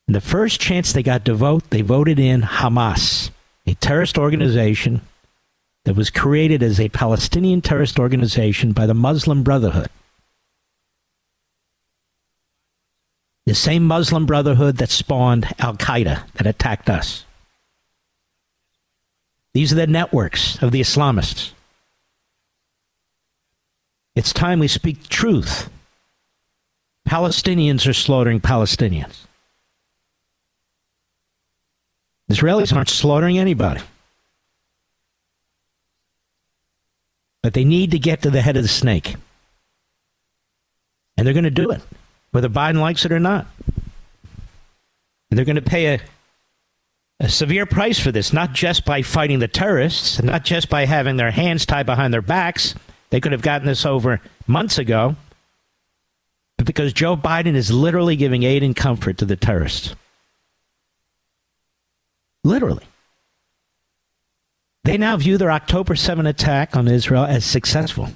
And the first chance they got to vote, they voted in Hamas, a terrorist organization that was created as a Palestinian terrorist organization by the Muslim Brotherhood. The same Muslim Brotherhood that spawned Al-Qaeda that attacked us. These are the networks of the Islamists. It's time we speak the truth. Palestinians are slaughtering Palestinians. Israelis aren't slaughtering anybody. But they need to get to the head of the snake. And they're going to do it, whether Biden likes it or not. And they're going to pay a severe price for this, not just by fighting the terrorists, and not just by having their hands tied behind their backs. They could have gotten this over months ago. But because Joe Biden is literally giving aid and comfort to the terrorists. Literally. They now view their October 7 attack on Israel as successful.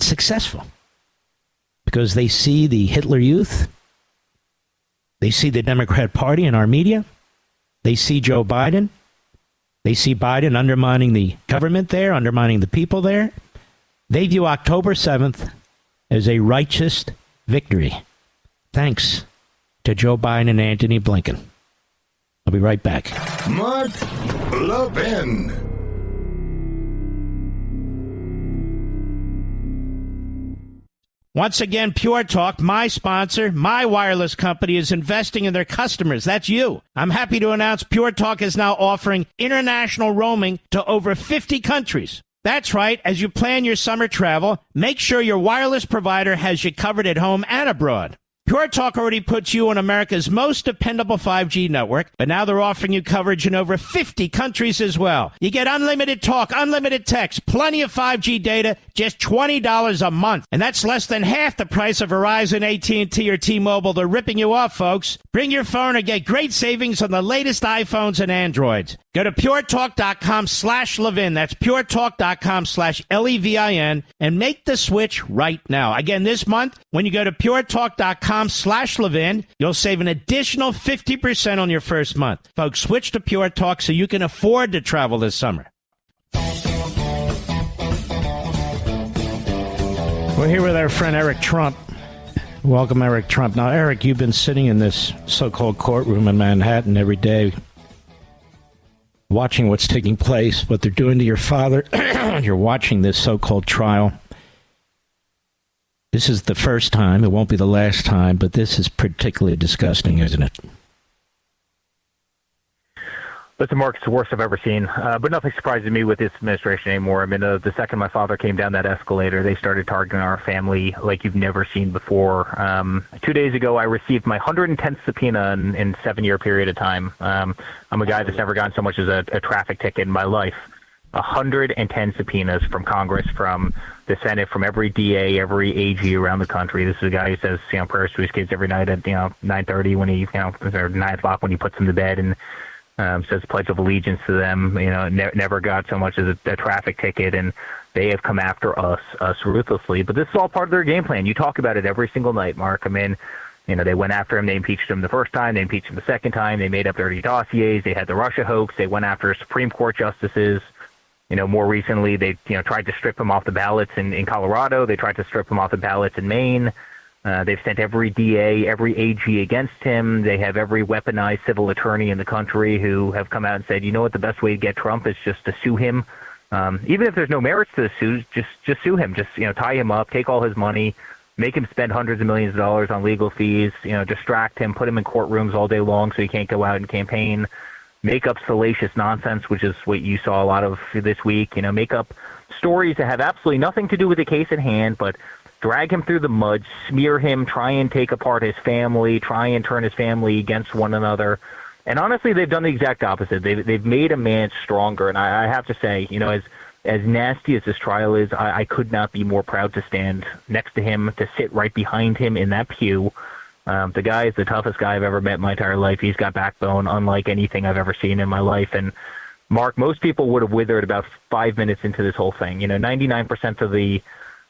Successful. because they see the Hitler Youth. They see the Democrat Party in our media. They see Joe Biden. They see Biden undermining the government there, undermining the people there. They view October 7th as a righteous victory. Thanks to Joe Biden and Antony Blinken. I'll be right back. Mark Levin. Once again, Pure Talk, my sponsor, my wireless company, is investing in their customers. That's you. I'm happy to announce Pure Talk is now offering international roaming to over 50 countries. That's right. As you plan your summer travel, make sure your wireless provider has you covered at home and abroad. Pure Talk already puts you on America's most dependable 5G network, but now they're offering you coverage in over 50 countries as well. You get unlimited talk, unlimited text, plenty of 5G data, just $20 a month. And that's less than half the price of Verizon, AT&T, or T-Mobile. They're ripping you off, folks. Bring your phone and get great savings on the latest iPhones and Androids. Go to puretalk.com/Levin. That's puretalk.com/Levin and make the switch right now. Again, this month, when you go to puretalk.com/Levin, you'll save an additional 50% on your first month. Folks, switch to Pure Talk so you can afford to travel this summer. We're here with our friend Eric Trump. Welcome, Eric Trump. Now, Eric, you've been sitting in this so-called courtroom in Manhattan every day, watching what's taking place, what they're doing to your father. You're watching this so-called trial. This is the first time. It won't be the last time, but this is particularly disgusting, isn't it? Listen, Mark, it's the worst I've ever seen, but nothing surprises me with this administration anymore. I mean, the second my father came down that escalator, they started targeting our family like you've never seen before. 2 days ago, I received my 110th subpoena in 7-year period of time. I'm a guy that's never gotten so much as a traffic ticket in my life. 110 subpoenas from Congress, from the Senate, from every DA, every AG around the country. This is a guy who says, prayers to his kids every night at, 9:30 when he, or 9 o'clock when he puts them to bed, and says Pledge of Allegiance to them. Never got so much as a traffic ticket, and they have come after us ruthlessly. But this is all part of their game plan. You talk about it every single night, Mark. I mean, they went after him. They impeached him the first time. They impeached him the second time. They made up dirty dossiers. They had the Russia hoax. They went after Supreme Court justices. More recently, they tried to strip him off the ballots in Colorado. They tried to strip him off the ballots in Maine. They've sent every DA, every AG against him. They have every weaponized civil attorney in the country who have come out and said, you know what, the best way to get Trump is just to sue him. Even if there's no merits to the suit, just sue him. Just, tie him up, take all his money, make him spend hundreds of millions of dollars on legal fees, distract him, put him in courtrooms all day long so he can't go out and campaign, make up salacious nonsense, which is what you saw a lot of this week, make up stories that have absolutely nothing to do with the case at hand, but drag him through the mud, smear him, try and take apart his family, try and turn his family against one another. And honestly, they've done the exact opposite. They've made a man stronger. And I have to say, as nasty as this trial is, I could not be more proud to stand next to him, to sit right behind him in that pew. The guy is the toughest guy I've ever met in my entire life. He's got backbone unlike anything I've ever seen in my life. And Mark, most people would have withered about 5 minutes into this whole thing. 99% of the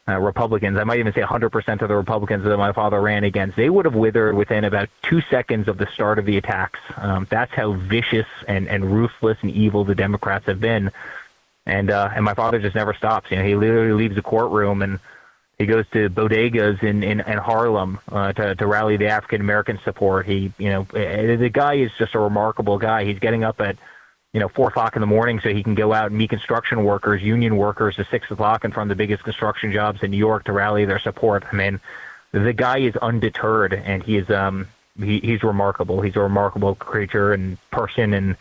Republicans, I might even say 100% of the Republicans that my father ran against, they would have withered within about 2 seconds of the start of the attacks. That's how vicious and ruthless and evil the Democrats have been. And my father just never stops. He literally leaves the courtroom and he goes to bodegas in Harlem to rally the African American support. The guy is just a remarkable guy. He's getting up at 4 o'clock in the morning so he can go out and meet construction workers, union workers at 6 o'clock in front of the biggest construction jobs in New York to rally their support. I mean, the guy is undeterred, and he is he's remarkable. He's a remarkable creature and person, and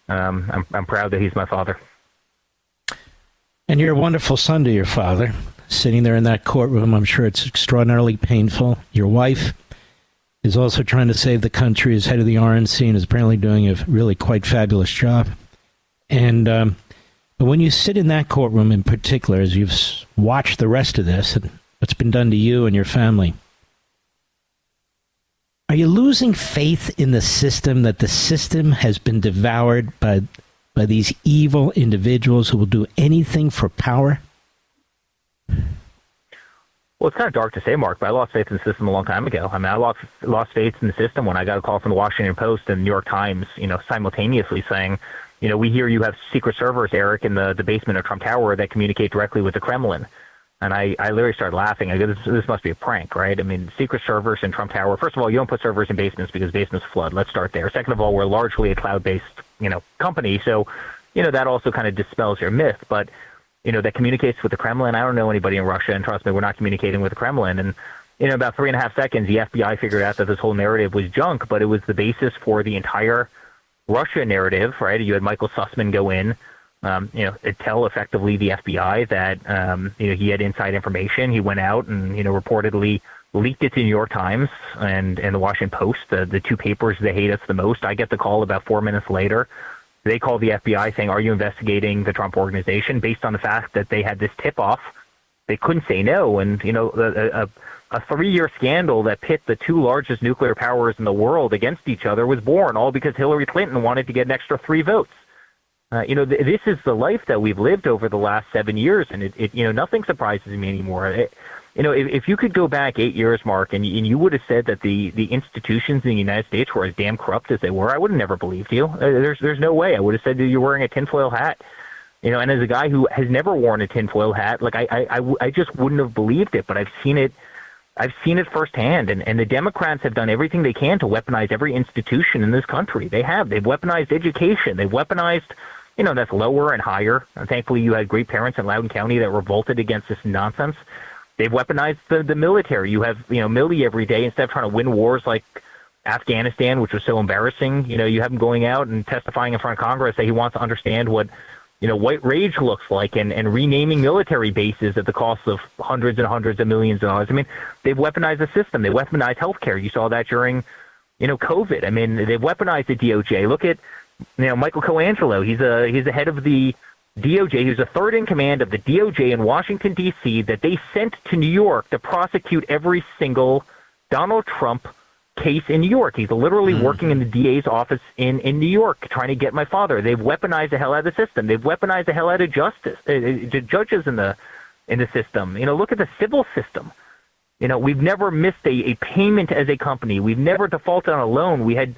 I'm proud that he's my father. And you're a wonderful son to your father, sitting there in that courtroom. I'm sure it's extraordinarily painful. Your wife is also trying to save the country as head of the RNC and is apparently doing a really quite fabulous job. And but when you sit in that courtroom in particular, as you've watched the rest of this and what's been done to you and your family, are you losing faith in the system, that the system has been devoured by these evil individuals who will do anything for power? Well, it's kind of dark to say, Mark, but I lost faith in the system a long time ago. I mean, I lost faith in the system when I got a call from the Washington Post and the New York Times, simultaneously saying, we hear you have secret servers, Eric, in the basement of Trump Tower that communicate directly with the Kremlin. And I literally started laughing. I go, this must be a prank, right? I mean, secret servers in Trump Tower. First of all, you don't put servers in basements because basements flood. Let's start there. Second of all, we're largely a cloud-based, company. So, that also kind of dispels your myth. But, that communicates with the Kremlin. I don't know anybody in Russia, and trust me, we're not communicating with the Kremlin. And, in about 3.5 seconds, the FBI figured out that this whole narrative was junk, but it was the basis for the entire Russia narrative, right? You had Michael Sussman go in, tell effectively the FBI that, he had inside information. He went out and, reportedly leaked it to the New York Times and the Washington Post, the two papers that hate us the most. I get the call about 4 minutes later. They call the FBI saying, are you investigating the Trump organization? Based on the fact that they had this tip-off, they couldn't say no. And, a 3-year scandal that pit the two largest nuclear powers in the world against each other was born, all because Hillary Clinton wanted to get an extra 3 votes. This is the life that we've lived over the last 7 years, and it nothing surprises me anymore. If you could go back 8 years, Mark, and you would have said that the institutions in the United States were as damn corrupt as they were, I would have never believed you. There's no way. I would have said that you're wearing a tinfoil hat. And as a guy who has never worn a tinfoil hat, like I just wouldn't have believed it. But I've seen it firsthand, and the Democrats have done everything they can to weaponize every institution in this country. They've weaponized education. They've weaponized. That's lower and higher. And thankfully, you had great parents in Loudoun County that revolted against this nonsense. They've weaponized the military. You have, Milley every day, instead of trying to win wars like Afghanistan, which was so embarrassing, you have him going out and testifying in front of Congress that he wants to understand what, white rage looks like and renaming military bases at the cost of hundreds and hundreds of millions of dollars. I mean, they've weaponized the system. They weaponized healthcare. You saw that during, COVID. I mean, they've weaponized the DOJ. Look at, Michael Colangelo, he's the head of the DOJ. He was a third in command of the DOJ in Washington, D.C., that they sent to New York to prosecute every single Donald Trump case in New York. He's literally working in the DA's office in New York trying to get my father. They've weaponized the hell out of the system. They've weaponized the hell out of judges in the system. Look at the civil system. We've never missed a payment as a company. We've never defaulted on a loan. We had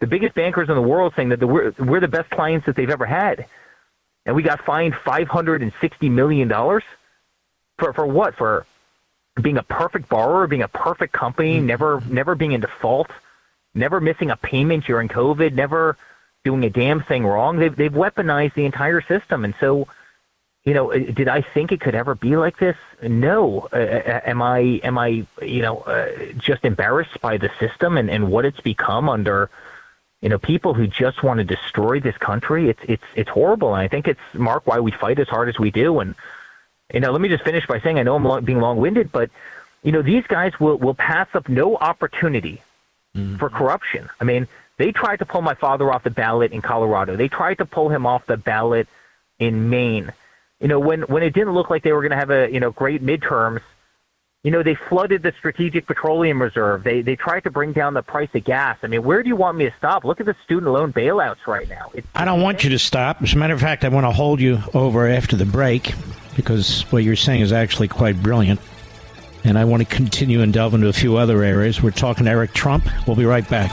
the biggest bankers in the world saying that we're the best clients that they've ever had. And we got fined $560 million for what? For being a perfect borrower, being a perfect company, never being in default, never missing a payment during COVID, never doing a damn thing wrong. They've weaponized the entire system. And so, did I think it could ever be like this? No. Am I just embarrassed by the system and what it's become under people who just want to destroy this country? It's horrible. And I think it's, Mark, why we fight as hard as we do. And, let me just finish by saying, I know I'm being long-winded, but, these guys will pass up no opportunity for corruption. I mean, they tried to pull my father off the ballot in Colorado. They tried to pull him off the ballot in Maine. When it didn't look like they were going to have a, great midterms, they flooded the Strategic Petroleum Reserve. They tried to bring down the price of gas. I mean, where do you want me to stop? Look at the student loan bailouts right now. I don't want you to stop. As a matter of fact, I want to hold you over after the break because what you're saying is actually quite brilliant. And I want to continue and delve into a few other areas. We're talking Eric Trump. We'll be right back.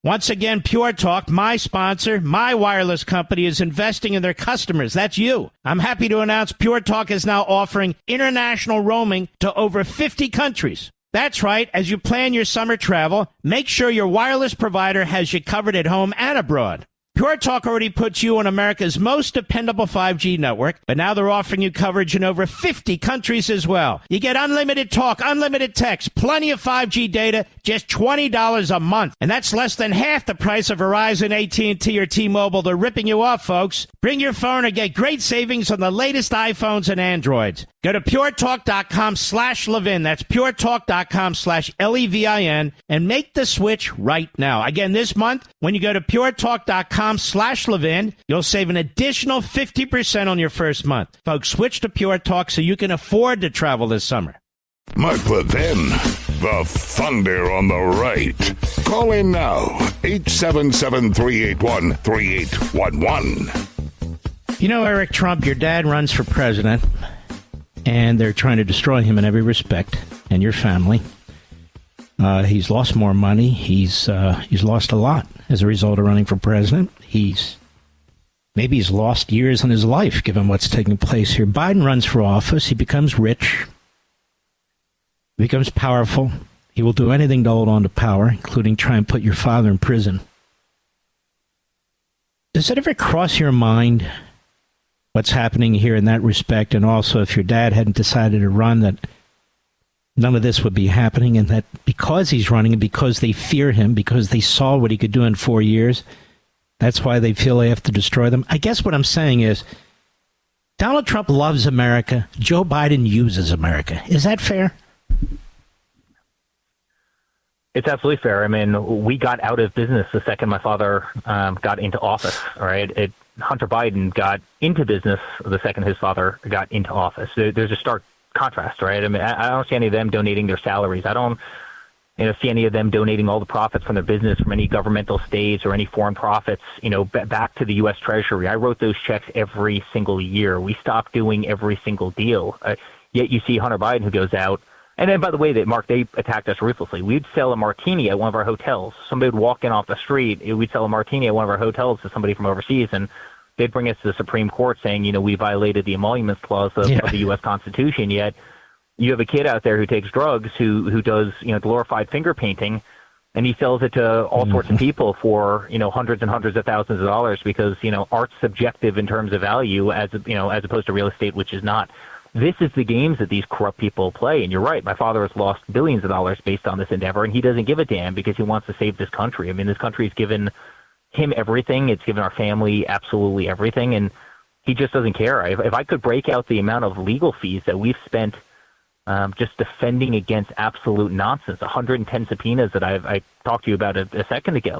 Once again, Pure Talk, my sponsor, my wireless company, is investing in their customers. That's you. I'm happy to announce Pure Talk is now offering international roaming to over 50 countries. That's right. As you plan your summer travel, make sure your wireless provider has you covered at home and abroad. Pure Talk already puts you on America's most dependable 5G network, but now they're offering you coverage in over 50 countries as well. You get unlimited talk, unlimited text, plenty of 5G data, just $20 a month. And that's less than half the price of Verizon, AT&T, or T-Mobile. They're ripping you off, folks. Bring your phone and get great savings on the latest iPhones and Androids. Go to puretalk.com/Levin. That's puretalk.com/Levin and make the switch right now. Again, this month, when you go to puretalk.com/Levin, you'll save an additional 50% on your first month. Folks, switch to Pure Talk so you can afford to travel this summer. Mark Levin, the thunder on the right. Call in now, 877-381-3811. Eric Trump, your dad runs for president. and they're trying to destroy him in every respect, and your family. He's lost more money. He's lost a lot as a result of running for president. Maybe he's lost years in his life, given what's taking place here. Biden runs for office. He becomes rich. He becomes powerful. He will do anything to hold on to power, including try and put your father in prison. Does it ever cross your mind what's happening here in that respect? And also, if your dad hadn't decided to run, that none of this would be happening, and that because he's running and because they fear him, because they saw what he could do in 4 years, that's why they feel they have to destroy them. I guess what I'm saying is Donald Trump loves America. Joe Biden uses America. Is that fair? It's absolutely fair. I mean, we got out of business the second my father got into office, right? Hunter Biden got into business the second his father got into office. There's a stark contrast, right? I mean, I don't see any of them donating their salaries. I don't see any of them donating all the profits from their business from any governmental states or any foreign profits, back to the U.S. Treasury. I wrote those checks every single year. We stopped doing every single deal. Yet you see Hunter Biden who goes out. And then, by the way, they attacked us ruthlessly. We'd sell a martini at one of our hotels. Somebody would walk in off the street. We'd sell a martini at one of our hotels to somebody from overseas, and they'd bring us to the Supreme Court saying, we violated the emoluments clause of the U.S. Constitution. Yet you have a kid out there who takes drugs, who does glorified finger painting, and he sells it to all sorts of people for hundreds and hundreds of thousands of dollars because art's subjective in terms of value as opposed to real estate, which is not. This is the games that these corrupt people play. And you're right. My father has lost billions of dollars based on this endeavor, and he doesn't give a damn because he wants to save this country. I mean, this country's given him everything. It's given our family absolutely everything, and he just doesn't care. If I could break out the amount of legal fees that we've spent just defending against absolute nonsense, 110 subpoenas that I talked to you about a second ago,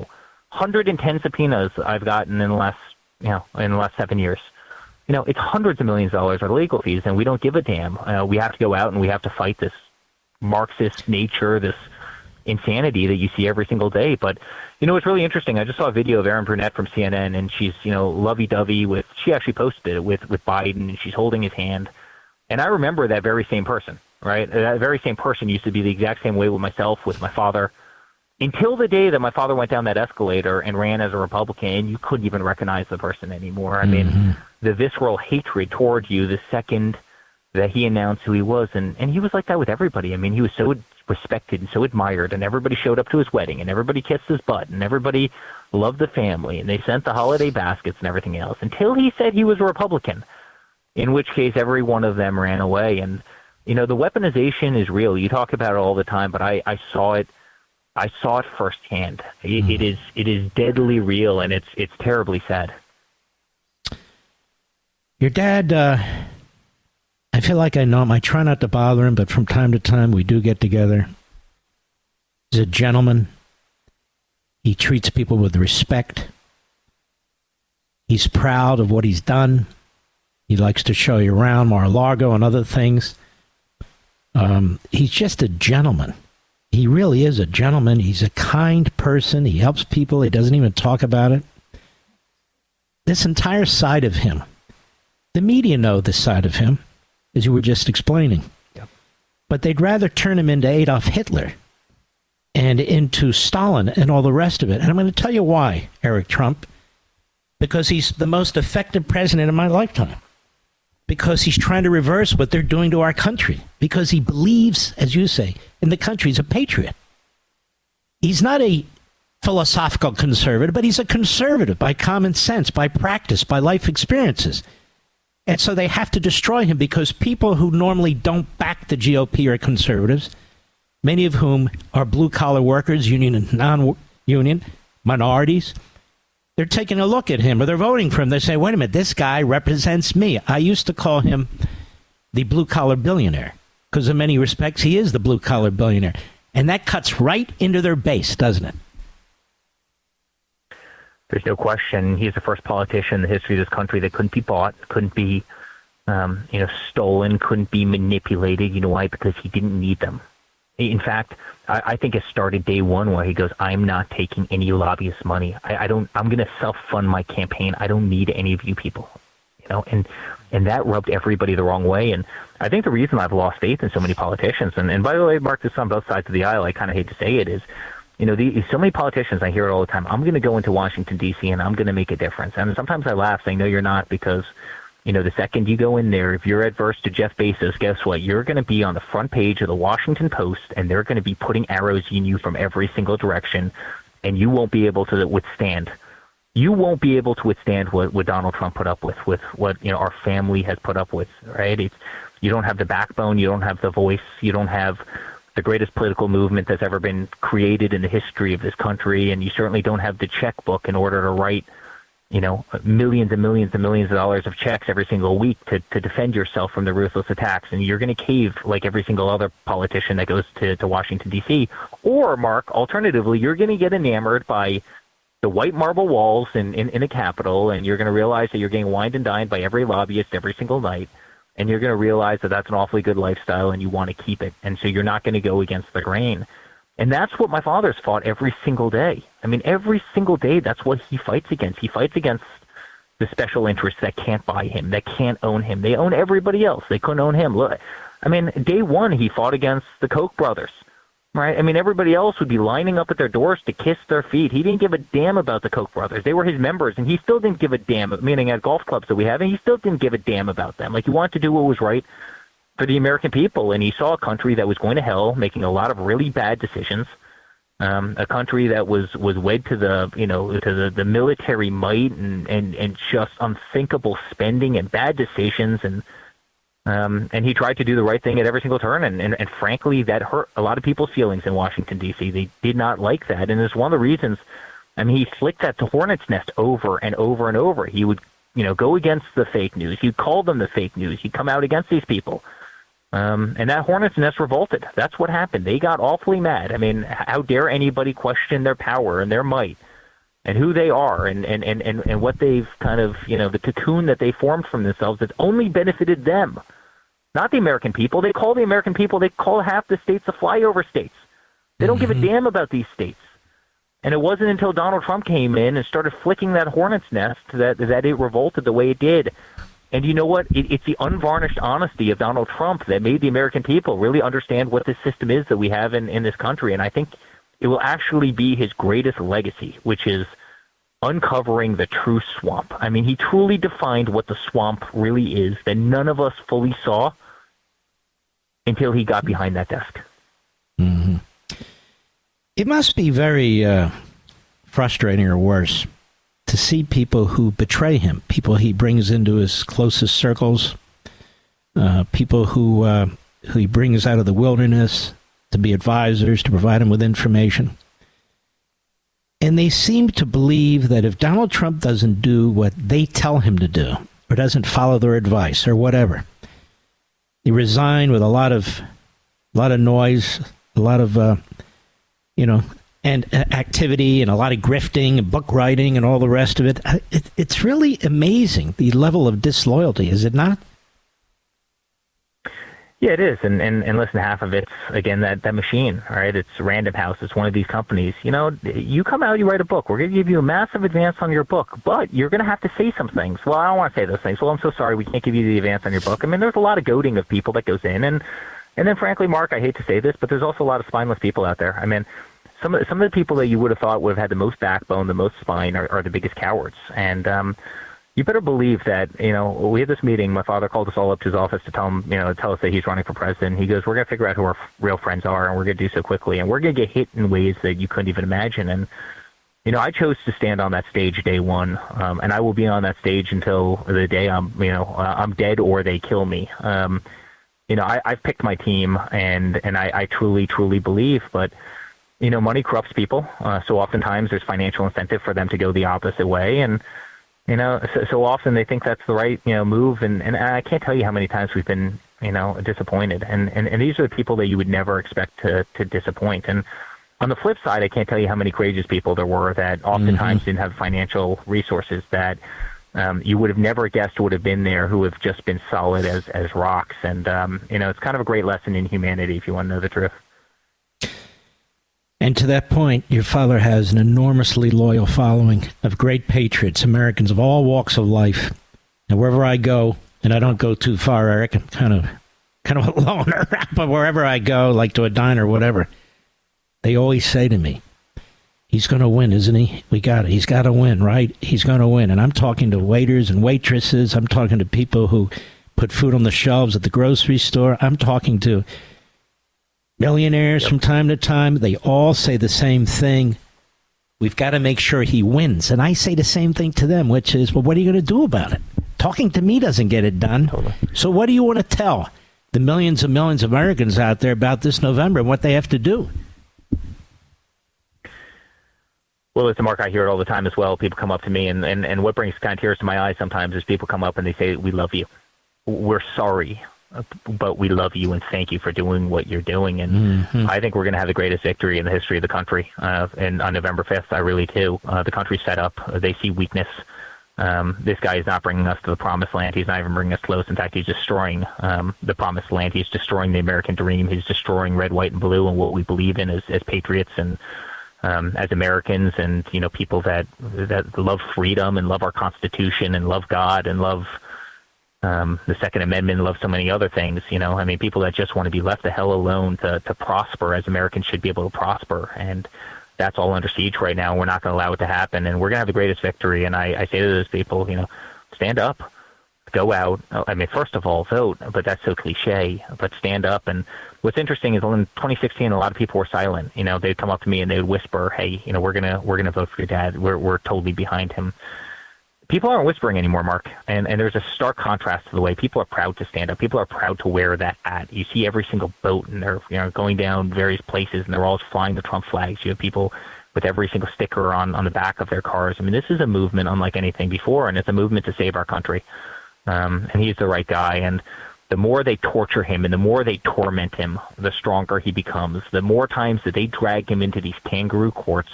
110 subpoenas I've gotten in the last 7 years. It's hundreds of millions of dollars of legal fees, and we don't give a damn. We have to go out and we have to fight this Marxist nature, this insanity that you see every single day. But, it's really interesting. I just saw a video of Erin Brunette from CNN, and she's, lovey-dovey she actually posted it with Biden, and she's holding his hand. And I remember that very same person, right? That very same person used to be the exact same way with myself, with my father. Until the day that my father went down that escalator and ran as a Republican, you couldn't even recognize the person anymore. I mean, the visceral hatred towards you the second that he announced who he was. And he was like that with everybody. I mean, he was so respected and so admired, and everybody showed up to his wedding, and everybody kissed his butt, and everybody loved the family, and they sent the holiday baskets and everything else until he said he was a Republican, in which case every one of them ran away. And, the weaponization is real. You talk about it all the time, but I saw it. I saw it firsthand. It is deadly real, and it's terribly sad. Your dad, I feel like I know him. I try not to bother him, but from time to time we do get together. He's a gentleman. He treats people with respect. He's proud of what he's done. He likes to show you around Mar-A-Lago and other things. He's just a gentleman. He really is a gentleman. He's a kind person. He helps people. He doesn't even talk about it. This entire side of him, the media know this side of him, as you were just explaining. Yep. But they'd rather turn him into Adolf Hitler and into Stalin and all the rest of it. And I'm going to tell you why, Eric Trump. Because he's the most effective president in my lifetime. Because he's trying to reverse what they're doing to our country. Because he believes, as you say, in the country. He's a patriot. He's not a philosophical conservative, but he's a conservative by common sense, by practice, by life experiences. And so they have to destroy him because people who normally don't back the GOP are conservatives, many of whom are blue-collar workers, union and non-union, minorities. They're taking a look at him, or they're voting for him. They say, wait a minute, this guy represents me. I used to call him the blue-collar billionaire, because in many respects, he is the blue-collar billionaire. And that cuts right into their base, doesn't it? There's no question. He's the first politician in the history of this country that couldn't be bought, couldn't be stolen, couldn't be manipulated. You know why? Because he didn't need them. In fact, I think it started day one where he goes, I'm not taking any lobbyist money. I'm going to self-fund my campaign. I don't need any of you people. And And that rubbed everybody the wrong way. And I think the reason I've lost faith in so many politicians, and by the way, Mark, this is on both sides of the aisle, I kind of hate to say it, is, so many politicians, I hear it all the time, I'm going to go into Washington, D.C., and I'm going to make a difference. And sometimes I laugh saying, no, you're not, because, the second you go in there, if you're adverse to Jeff Bezos, guess what? You're going to be on the front page of the Washington Post, and they're going to be putting arrows in you from every single direction, and you won't be able to withstand. You won't be able to withstand what Donald Trump put up with what our family has put up with, right? You don't have the backbone, you don't have the voice, you don't have the greatest political movement that's ever been created in the history of this country, and you certainly don't have the checkbook in order to write millions and millions and millions of dollars of checks every single week to defend yourself from the ruthless attacks. And you're going to cave like every single other politician that goes to Washington, D.C. Or, Mark, alternatively, you're going to get enamored by the white marble walls in a Capitol, and you're going to realize that you're getting wined and dined by every lobbyist every single night. And you're going to realize that that's an awfully good lifestyle and you want to keep it. And so you're not going to go against the grain. And that's what my father's fought every single day. I mean, every single day, that's what he fights against. He fights against the special interests that can't buy him, that can't own him. They own everybody else. They couldn't own him. Look, I mean, day one, he fought against the Koch brothers, right? I mean, everybody else would be lining up at their doors to kiss their feet. He didn't give a damn about the Koch brothers. They were his members, and he still didn't give a damn, meaning at golf clubs that we have, and he still didn't give a damn about them. Like, he wanted to do what was right for the American people, and he saw a country that was going to hell, making a lot of really bad decisions, a country that was wed to the military might and just unthinkable spending and bad decisions, and he tried to do the right thing at every single turn, and frankly, that hurt a lot of people's feelings in Washington, D.C. They did not like that, and it's one of the reasons. I mean, he flicked that to hornet's nest over and over and over. He would, go against the fake news. He'd call them the fake news. He'd come out against these people. And that hornet's nest revolted. That's what happened. They got awfully mad. I mean, how dare anybody question their power and their might and who they are and what they've kind of, the cocoon that they formed from themselves that's only benefited them, not the American people. They call the American people, they call half the states the flyover states. They don't give a damn about these states. And it wasn't until Donald Trump came in and started flicking that hornet's nest that it revolted the way it did. And you know what? It's the unvarnished honesty of Donald Trump that made the American people really understand what this system is that we have in this country. And I think it will actually be his greatest legacy, which is uncovering the true swamp. I mean, he truly defined what the swamp really is that none of us fully saw until he got behind that desk. Mm-hmm. It must be very frustrating or worse to see people who betray him, people he brings into his closest circles, people who he brings out of the wilderness to be advisors, to provide him with information. And they seem to believe that if Donald Trump doesn't do what they tell him to do, or doesn't follow their advice, or whatever, he resigned with a lot of noise, a lot of, and activity and a lot of grifting and book writing and all the rest of it. It's really amazing, the level of disloyalty, is it not? Yeah, it is. And listen, half of it's, again, that machine, all right? It's Random House. It's one of these companies. You come out, you write a book. We're going to give you a massive advance on your book, but you're going to have to say some things. Well, I don't want to say those things. Well, I'm so sorry. We can't give you the advance on your book. I mean, there's a lot of goading of people that goes in. And then, frankly, Mark, I hate to say this, but there's also a lot of spineless people out there. I mean, some of the people that you would have thought would have had the most backbone, the most spine, are the biggest cowards. And you better believe that, we had this meeting. My father called us all up to his office to tell us that he's running for president. He goes, we're going to figure out who our real friends are, and we're going to do so quickly. And we're going to get hit in ways that you couldn't even imagine. And, I chose to stand on that stage day one, and I will be on that stage until the day I'm dead or they kill me. I've picked my team, and I truly, truly believe, but money corrupts people. So oftentimes there's financial incentive for them to go the opposite way. And, so often they think that's the right, move. And I can't tell you how many times we've been, disappointed. And these are the people that you would never expect to disappoint. And on the flip side, I can't tell you how many courageous people there were that oftentimes didn't have financial resources that you would have never guessed would have been there, who have just been solid as rocks. And, it's kind of a great lesson in humanity, if you want to know the truth. And to that point, your father has an enormously loyal following of great patriots, Americans of all walks of life. And wherever I go, and I don't go too far, Eric. I'm kind of a loner, but wherever I go, like to a diner or whatever, they always say to me, he's going to win, isn't he? He's got to win, right? He's going to win. And I'm talking to waiters and waitresses. I'm talking to people who put food on the shelves at the grocery store. I'm talking to millionaires from time to time. They all say the same thing. We've got to make sure he wins. And I say the same thing to them, which is, well, what are you going to do about it? Talking to me doesn't get it done. Totally. So what do you want to tell the millions and millions of Americans out there about this November and what they have to do? Well, listen, Mark, I hear it all the time as well. People come up to me, and what brings kind of tears to my eyes sometimes is people come up and they say, we love you. We're sorry, but we love you and thank you for doing what you're doing. And I think we're going to have the greatest victory in the history of the country. And on November 5th, I really do. The country's set up. They see weakness. This guy is not bringing us to the promised land. He's not even bringing us close. In fact, he's destroying the promised land. He's destroying the American dream. He's destroying red, white, and blue and what we believe in as patriots and as Americans, and people that love freedom and love our Constitution and love God and love the Second Amendment and love so many other things. People that just want to be left the hell alone to prosper as Americans should be able to prosper. And that's all under siege right now. We're not going to allow it to happen, and we're going to have the greatest victory. And I say to those people, stand up, go out. First of all, vote, but that's so cliche, but stand up. And what's interesting is in 2016, a lot of people were silent. They'd come up to me and they would whisper, hey, we're going to vote for your dad. We're totally behind him. People aren't whispering anymore, Mark. And there's a stark contrast to the way people are proud to stand up. People are proud to wear that hat. You see every single boat, and they're going down various places, and they're all flying the Trump flags. You have people with every single sticker on the back of their cars. This is a movement unlike anything before, and it's a movement to save our country. And he's the right guy. And the more they torture him and the more they torment him, the stronger he becomes. The more times that they drag him into these kangaroo courts,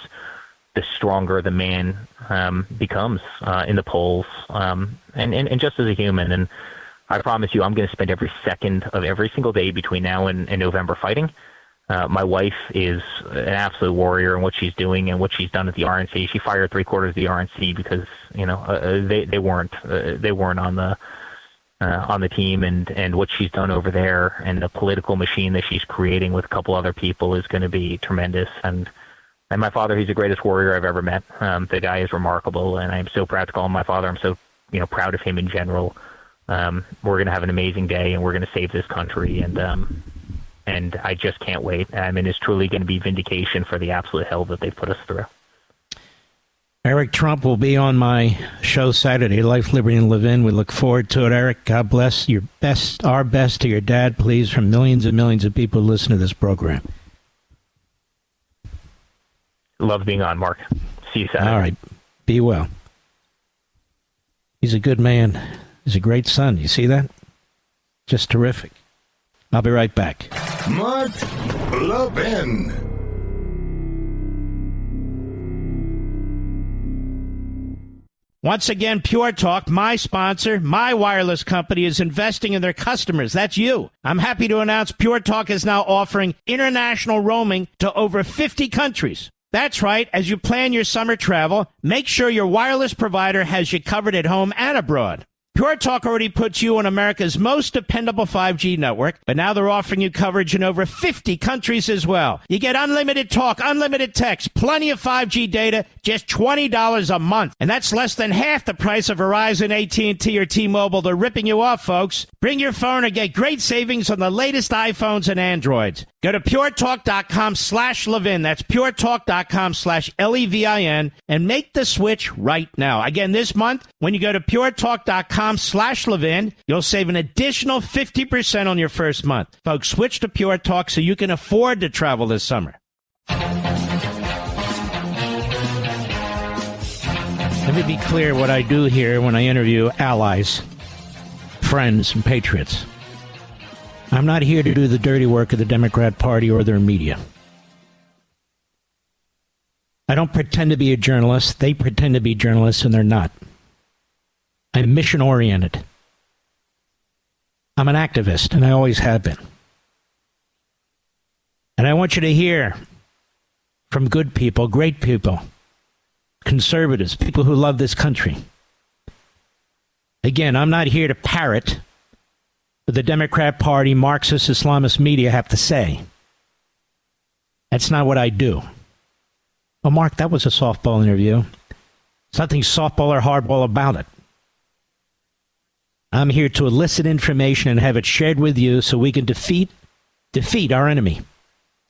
the stronger the man becomes in the polls, and just as a human. And I promise you, I'm going to spend every second of every single day between now and November fighting. My wife is an absolute warrior in what she's doing and what she's done at the RNC. She fired 3/4 of the RNC because they weren't on the team, and what she's done over there and the political machine that she's creating with a couple other people is going to be tremendous. And my father, he's the greatest warrior I've ever met. The guy is remarkable, and I'm so proud to call him my father. I'm so proud of him in general. We're going to have an amazing day, and we're going to save this country, and I just can't wait. It's truly going to be vindication for the absolute hell that they've put us through. Eric Trump will be on my show Saturday, Life, Liberty, and Levin. We look forward to it, Eric. God bless. Our best to your dad, please, from millions and millions of people who listen to this program. Love being on, Mark. See you Saturday. All right. Be well. He's a good man. He's a great son. You see that? Just terrific. I'll be right back. Mark Levin. Once again, Pure Talk, my sponsor, my wireless company, is investing in their customers. That's you. I'm happy to announce Pure Talk is now offering international roaming to over 50 countries. That's right. As you plan your summer travel, make sure your wireless provider has you covered at home and abroad. Pure Talk already puts you on America's most dependable 5G network, but now they're offering you coverage in over 50 countries as well. You get unlimited talk, unlimited text, plenty of 5G data, just $20 a month. And that's less than half the price of Verizon, AT&T, or T-Mobile. They're ripping you off, folks. Bring your phone and get great savings on the latest iPhones and Androids. Go to puretalk.com/Levin. That's puretalk.com/LEVIN and make the switch right now. Again, this month, when you go to puretalk.com/Levin, you'll save an additional 50% on your first month. Folks, switch to Pure Talk so you can afford to travel this summer. Let me be clear what I do here when I interview allies, friends, and patriots. I'm not here to do the dirty work of the Democrat Party or their media. I don't pretend to be a journalist. They pretend to be journalists, and they're not. I'm mission-oriented. I'm an activist, and I always have been. And I want you to hear from good people, great people, conservatives, people who love this country. Again, I'm not here to parrot what the Democrat Party, Marxist, Islamist media have to say. That's not what I do. Oh, Mark, that was a softball interview. There's nothing softball or hardball about it. I'm here to elicit information and have it shared with you so we can defeat our enemy.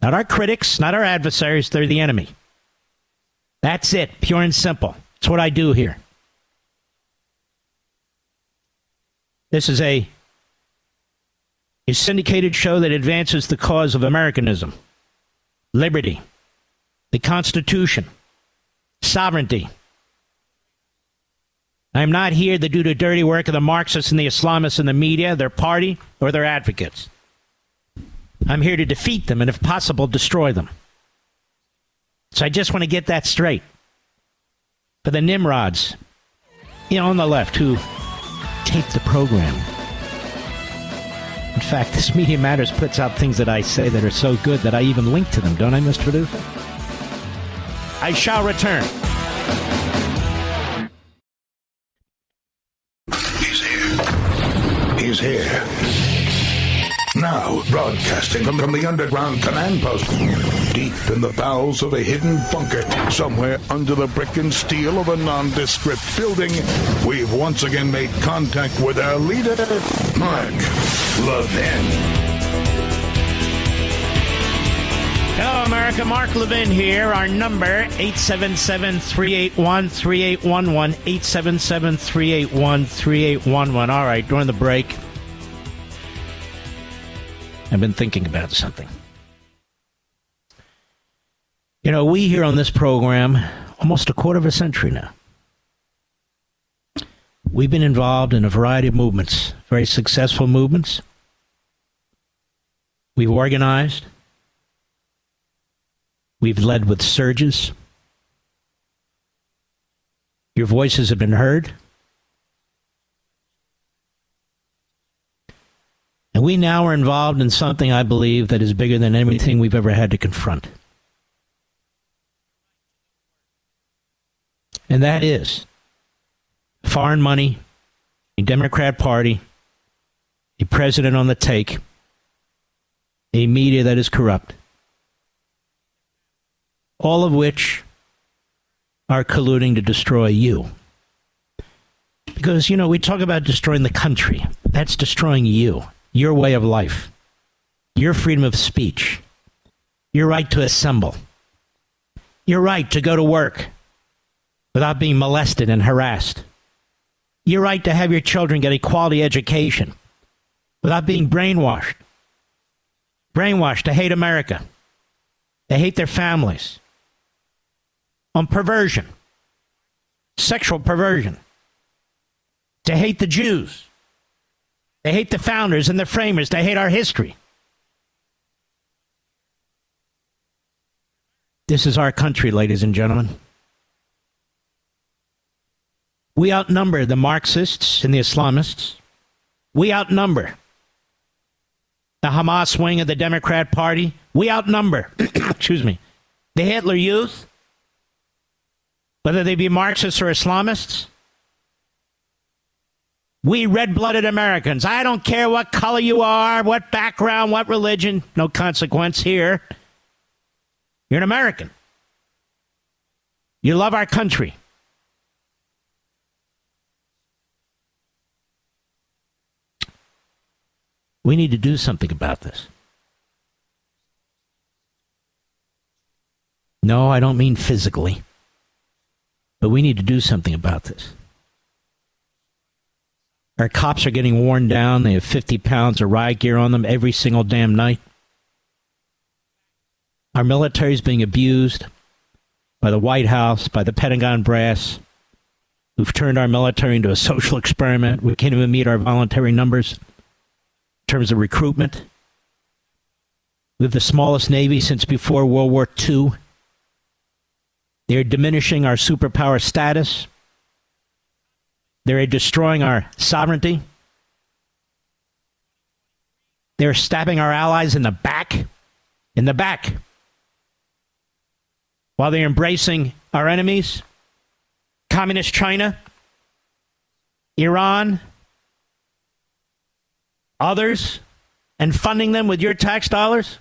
Not our critics, not our adversaries, they're the enemy. That's it, pure and simple. That's what I do here. This is a syndicated show that advances the cause of Americanism, liberty, the Constitution, sovereignty. I'm not here to do the dirty work of the Marxists and the Islamists and the media, their party, or their advocates. I'm here to defeat them and, if possible, destroy them. So I just want to get that straight. For the Nimrods, on the left, who taped the program. In fact, this Media Matters puts out things that I say that are so good that I even link to them, don't I, Mr. Producer? I shall return. He's here. Now, broadcasting from the underground command post, deep in the bowels of a hidden bunker, somewhere under the brick and steel of a nondescript building, we've once again made contact with our leader, Mark Levin. Hello, America. Mark Levin here. Our number, 877-381-3811, 877-381-3811. All right, during the break, I've been thinking about something. We here on this program, almost a quarter of a century now, we've been involved in a variety of movements, very successful movements. We've organized. We've led with surges. Your voices have been heard. And we now are involved in something I believe that is bigger than anything we've ever had to confront. And that is foreign money, a Democrat Party, a president on the take, a media that is corrupt, all of which are colluding to destroy you. Because, we talk about destroying the country. That's destroying you, your way of life, your freedom of speech, your right to assemble, your right to go to work without being molested and harassed, your right to have your children get a quality education without being brainwashed to hate America, to hate their families, on perversion, sexual perversion, to hate the Jews, to hate the founders and the framers, to hate our history. This is our country, ladies and gentlemen. We outnumber the Marxists and the Islamists. We outnumber the Hamas wing of the Democrat Party. We outnumber, the Hitler Youth, whether they be Marxists or Islamists. We red-blooded Americans, I don't care what color you are, what background, what religion, no consequence here. You're an American. You love our country. We need to do something about this. No, I don't mean physically. But we need to do something about this. Our cops are getting worn down. They have 50 pounds of riot gear on them every single damn night. Our military is being abused by the White House, by the Pentagon brass, who've turned our military into a social experiment. We can't even meet our voluntary numbers in terms of recruitment. We have the smallest Navy since before World War II. They're diminishing our superpower status. They're destroying our sovereignty. They're stabbing our allies in the back. While they're embracing our enemies, Communist China, Iran, others, and funding them with your tax dollars?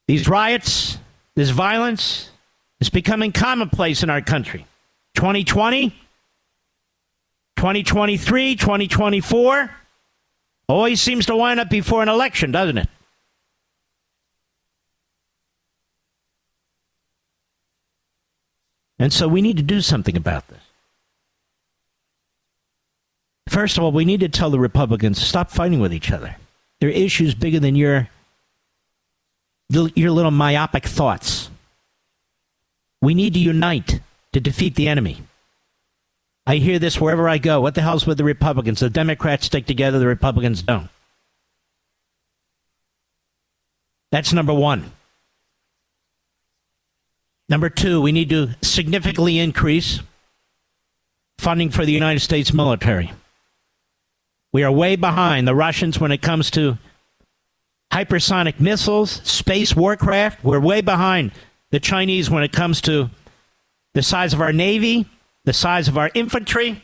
These riots, this violence is becoming commonplace in our country. 2020, 2023, 2024, always seems to wind up before an election, doesn't it? And so we need to do something about this. First of all, we need to tell the Republicans, stop fighting with each other. There are issues bigger than your little myopic thoughts. We need to unite to defeat the enemy. I hear this wherever I go. What the hell's with the Republicans? The Democrats stick together, the Republicans don't. That's number one. Number two, we need to significantly increase funding for the United States military. We are way behind the Russians when it comes to hypersonic missiles, space warcraft. We're way behind the Chinese when it comes to the size of our Navy, the size of our infantry.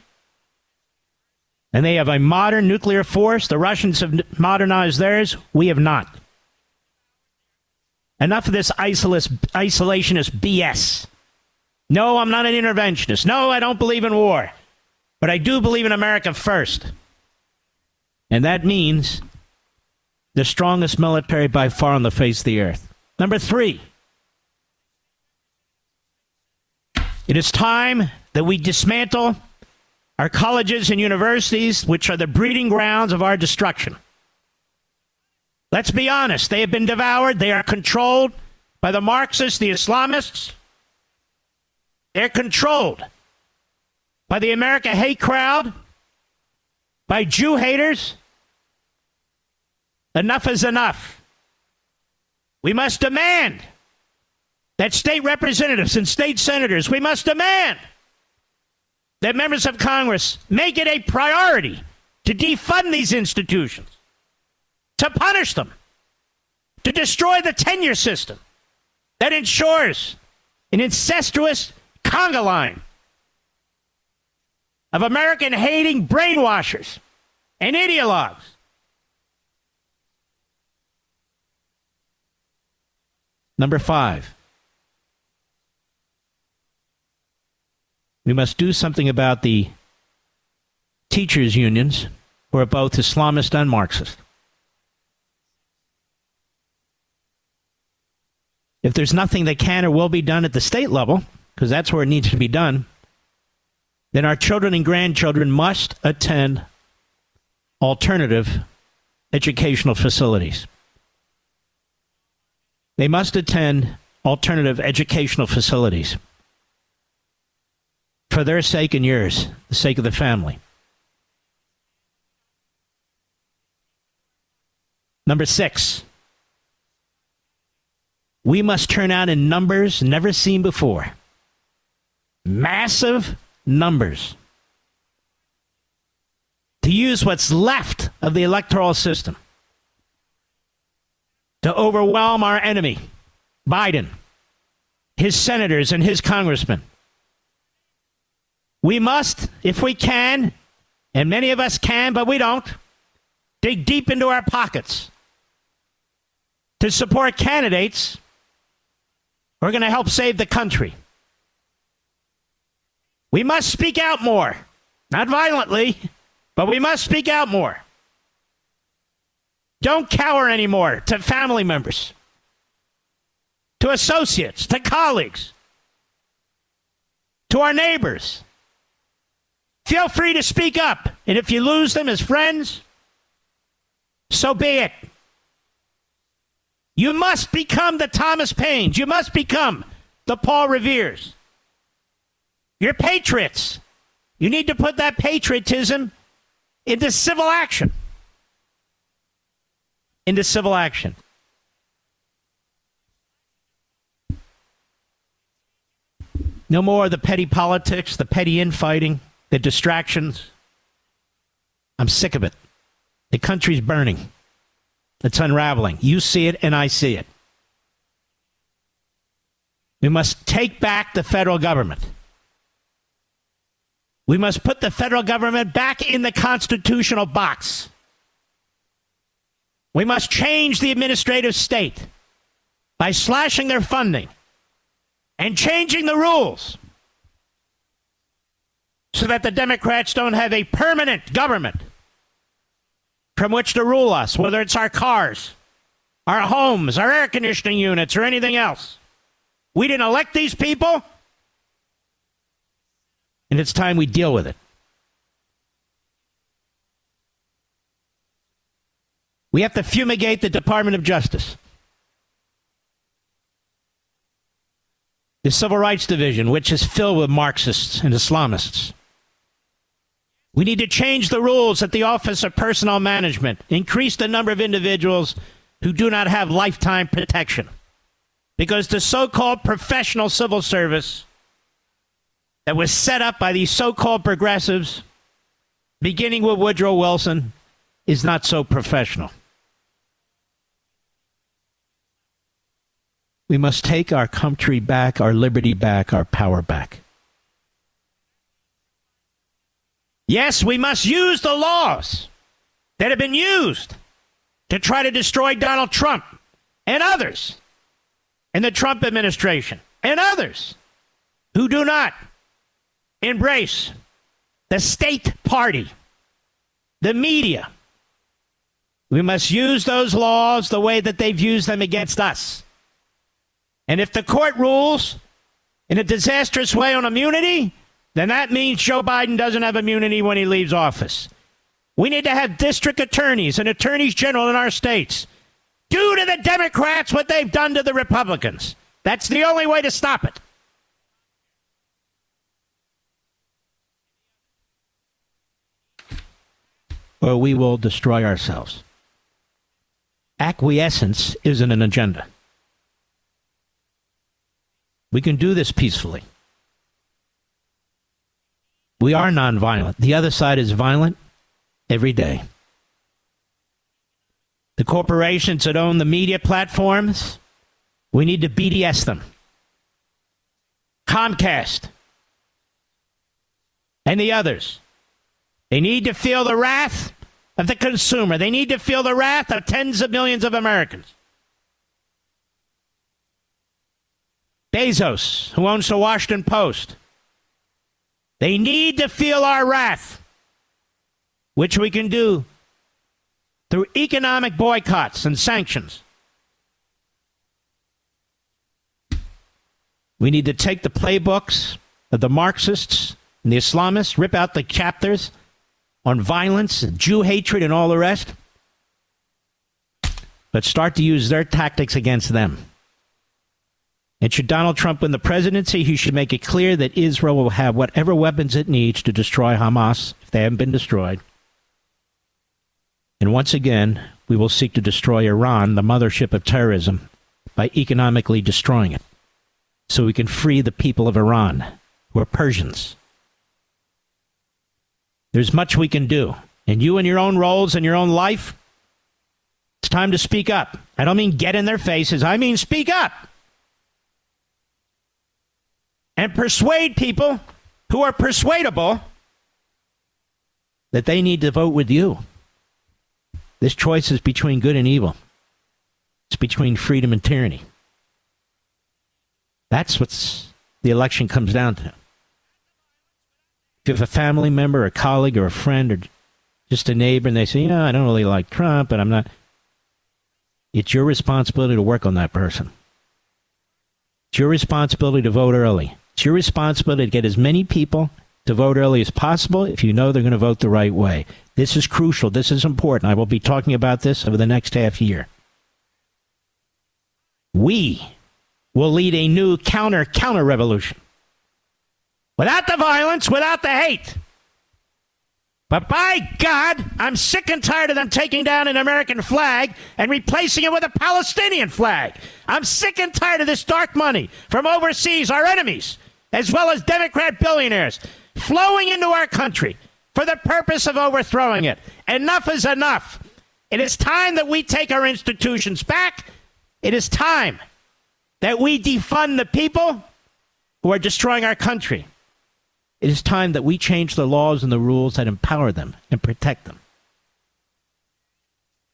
And they have a modern nuclear force. The Russians have modernized theirs. We have not. Enough of this isolationist BS. No, I'm not an interventionist. No, I don't believe in war. But I do believe in America first. And that means the strongest military by far on the face of the earth. Number three, it is time that we dismantle our colleges and universities, which are the breeding grounds of our destruction. Let's be honest. They have been devoured. They are controlled by the Marxists, the Islamists. They're controlled by the America hate crowd, by Jew haters. Enough is enough. We must demand that state representatives and state senators, we must demand that members of Congress make it a priority to defund these institutions, to punish them, to destroy the tenure system that ensures an incestuous conga line of American-hating brainwashers and ideologues. Number five, we must do something about the teachers' unions who are both Islamist and Marxist. If there's nothing that can or will be done at the state level, because that's where it needs to be done, then our children and grandchildren must attend alternative educational facilities. They must attend alternative educational facilities for their sake and yours, the sake of the family. Number six, we must turn out in numbers never seen before. Massive numbers. To use what's left of the electoral system to overwhelm our enemy, Biden, his senators, and his congressmen. We must, if we can, and many of us can, but we don't, dig deep into our pockets to support candidates who are going to help save the country. We must speak out more. Not violently, but we must speak out more. Don't cower anymore to family members, to associates, to colleagues, to our neighbors. Feel free to speak up. And if you lose them as friends, so be it. You must become the Thomas Paines. You must become the Paul Reveres. You're patriots. You need to put that patriotism into civil action. Into civil action. No more of the petty politics, the petty infighting, the distractions. I'm sick of it. The country's burning. It's unraveling. You see it and I see it. We must take back the federal government. We must put the federal government back in the constitutional box. We must change the administrative state by slashing their funding and changing the rules so that the Democrats don't have a permanent government from which to rule us, whether it's our cars, our homes, our air conditioning units, or anything else. We didn't elect these people, and it's time we deal with it. We have to fumigate the Department of Justice, the Civil Rights Division, which is filled with Marxists and Islamists. We need to change the rules at the Office of Personnel Management, increase the number of individuals who do not have lifetime protection, because the so-called professional civil service that was set up by these so-called progressives, beginning with Woodrow Wilson, is not so professional. We must take our country back, our liberty back, our power back. Yes, we must use the laws that have been used to try to destroy Donald Trump and others in the Trump administration and others who do not embrace the state party, the media. We must use those laws the way that they've used them against us. And if the court rules in a disastrous way on immunity, then that means Joe Biden doesn't have immunity when he leaves office. We need to have district attorneys and attorneys general in our states do to the Democrats what they've done to the Republicans. That's the only way to stop it. Or we will destroy ourselves. Acquiescence isn't an agenda. We can do this peacefully. We are nonviolent. The other side is violent every day. The corporations that own the media platforms, we need to BDS them. Comcast and the others. They need to feel the wrath of the consumer. They need to feel the wrath of tens of millions of Americans. Bezos, who owns the Washington Post. They need to feel our wrath, which we can do through economic boycotts and sanctions. We need to take the playbooks of the Marxists and the Islamists, rip out the chapters on violence and Jew hatred and all the rest, but start to use their tactics against them. And should Donald Trump win the presidency, he should make it clear that Israel will have whatever weapons it needs to destroy Hamas if they haven't been destroyed. And once again, we will seek to destroy Iran, the mothership of terrorism, by economically destroying it, so we can free the people of Iran, who are Persians. There's much we can do. And you in your own roles in your own life, it's time to speak up. I don't mean get in their faces. I mean speak up. And persuade people who are persuadable that they need to vote with you. This choice is between good and evil. It's between freedom and tyranny. That's what the election comes down to. If you have a family member, a colleague, or a friend, or just a neighbor, and they say, I don't really like Trump, but I'm not. It's your responsibility to work on that person. It's your responsibility to vote early. It's your responsibility to get as many people to vote early as possible if you know they're going to vote the right way. This is crucial. This is important. I will be talking about this over the next half year. We will lead a new counter revolution. Without the violence, without the hate. But by God, I'm sick and tired of them taking down an American flag and replacing it with a Palestinian flag. I'm sick and tired of this dark money from overseas, our enemies, as well as Democrat billionaires, flowing into our country for the purpose of overthrowing it. Enough is enough. It is time that we take our institutions back. It is time that we defund the people who are destroying our country. It is time that we change the laws and the rules that empower them and protect them.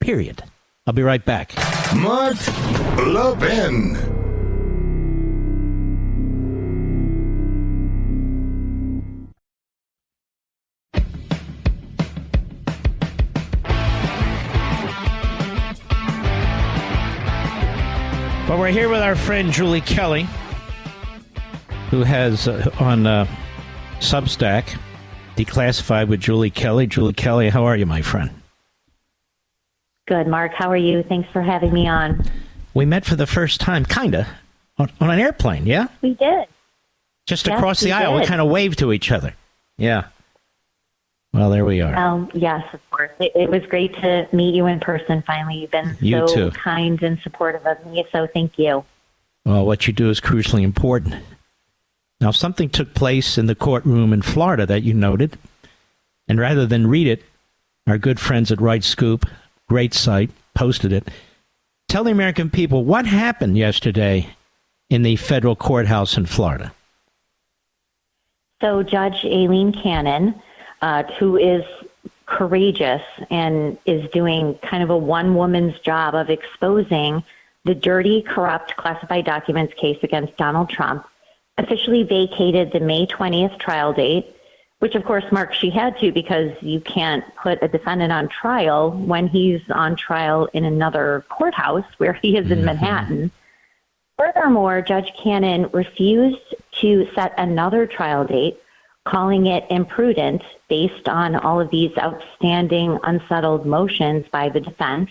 Period. I'll be right back. Mark Levin. Well, we're here with our friend Julie Kelly, who has on Substack, Declassified with Julie Kelly. Julie Kelly, how are you, my friend? Good, Mark. How are you? Thanks for having me on. We met for the first time, kind of, on an airplane, yeah? We did. Just across the aisle, we kind of waved to each other. Yeah. Well, there we are. Yes, of course. It was great to meet you in person finally. You've been so kind and supportive of me, so thank you. Well, what you do is crucially important. Now, something took place in the courtroom in Florida that you noted, and rather than read it, our good friends at Right Scoop, great site, posted it. Tell the American people what happened yesterday in the federal courthouse in Florida. So Judge Aileen Cannon, who is courageous and is doing kind of a one-woman's job of exposing the dirty, corrupt, classified documents case against Donald Trump, officially vacated the May 20th trial date, which, of course, Mark, she had to because you can't put a defendant on trial when he's on trial in another courthouse where he is in Manhattan. Furthermore, Judge Cannon refused to set another trial date, calling it imprudent based on all of these outstanding unsettled motions by the defense.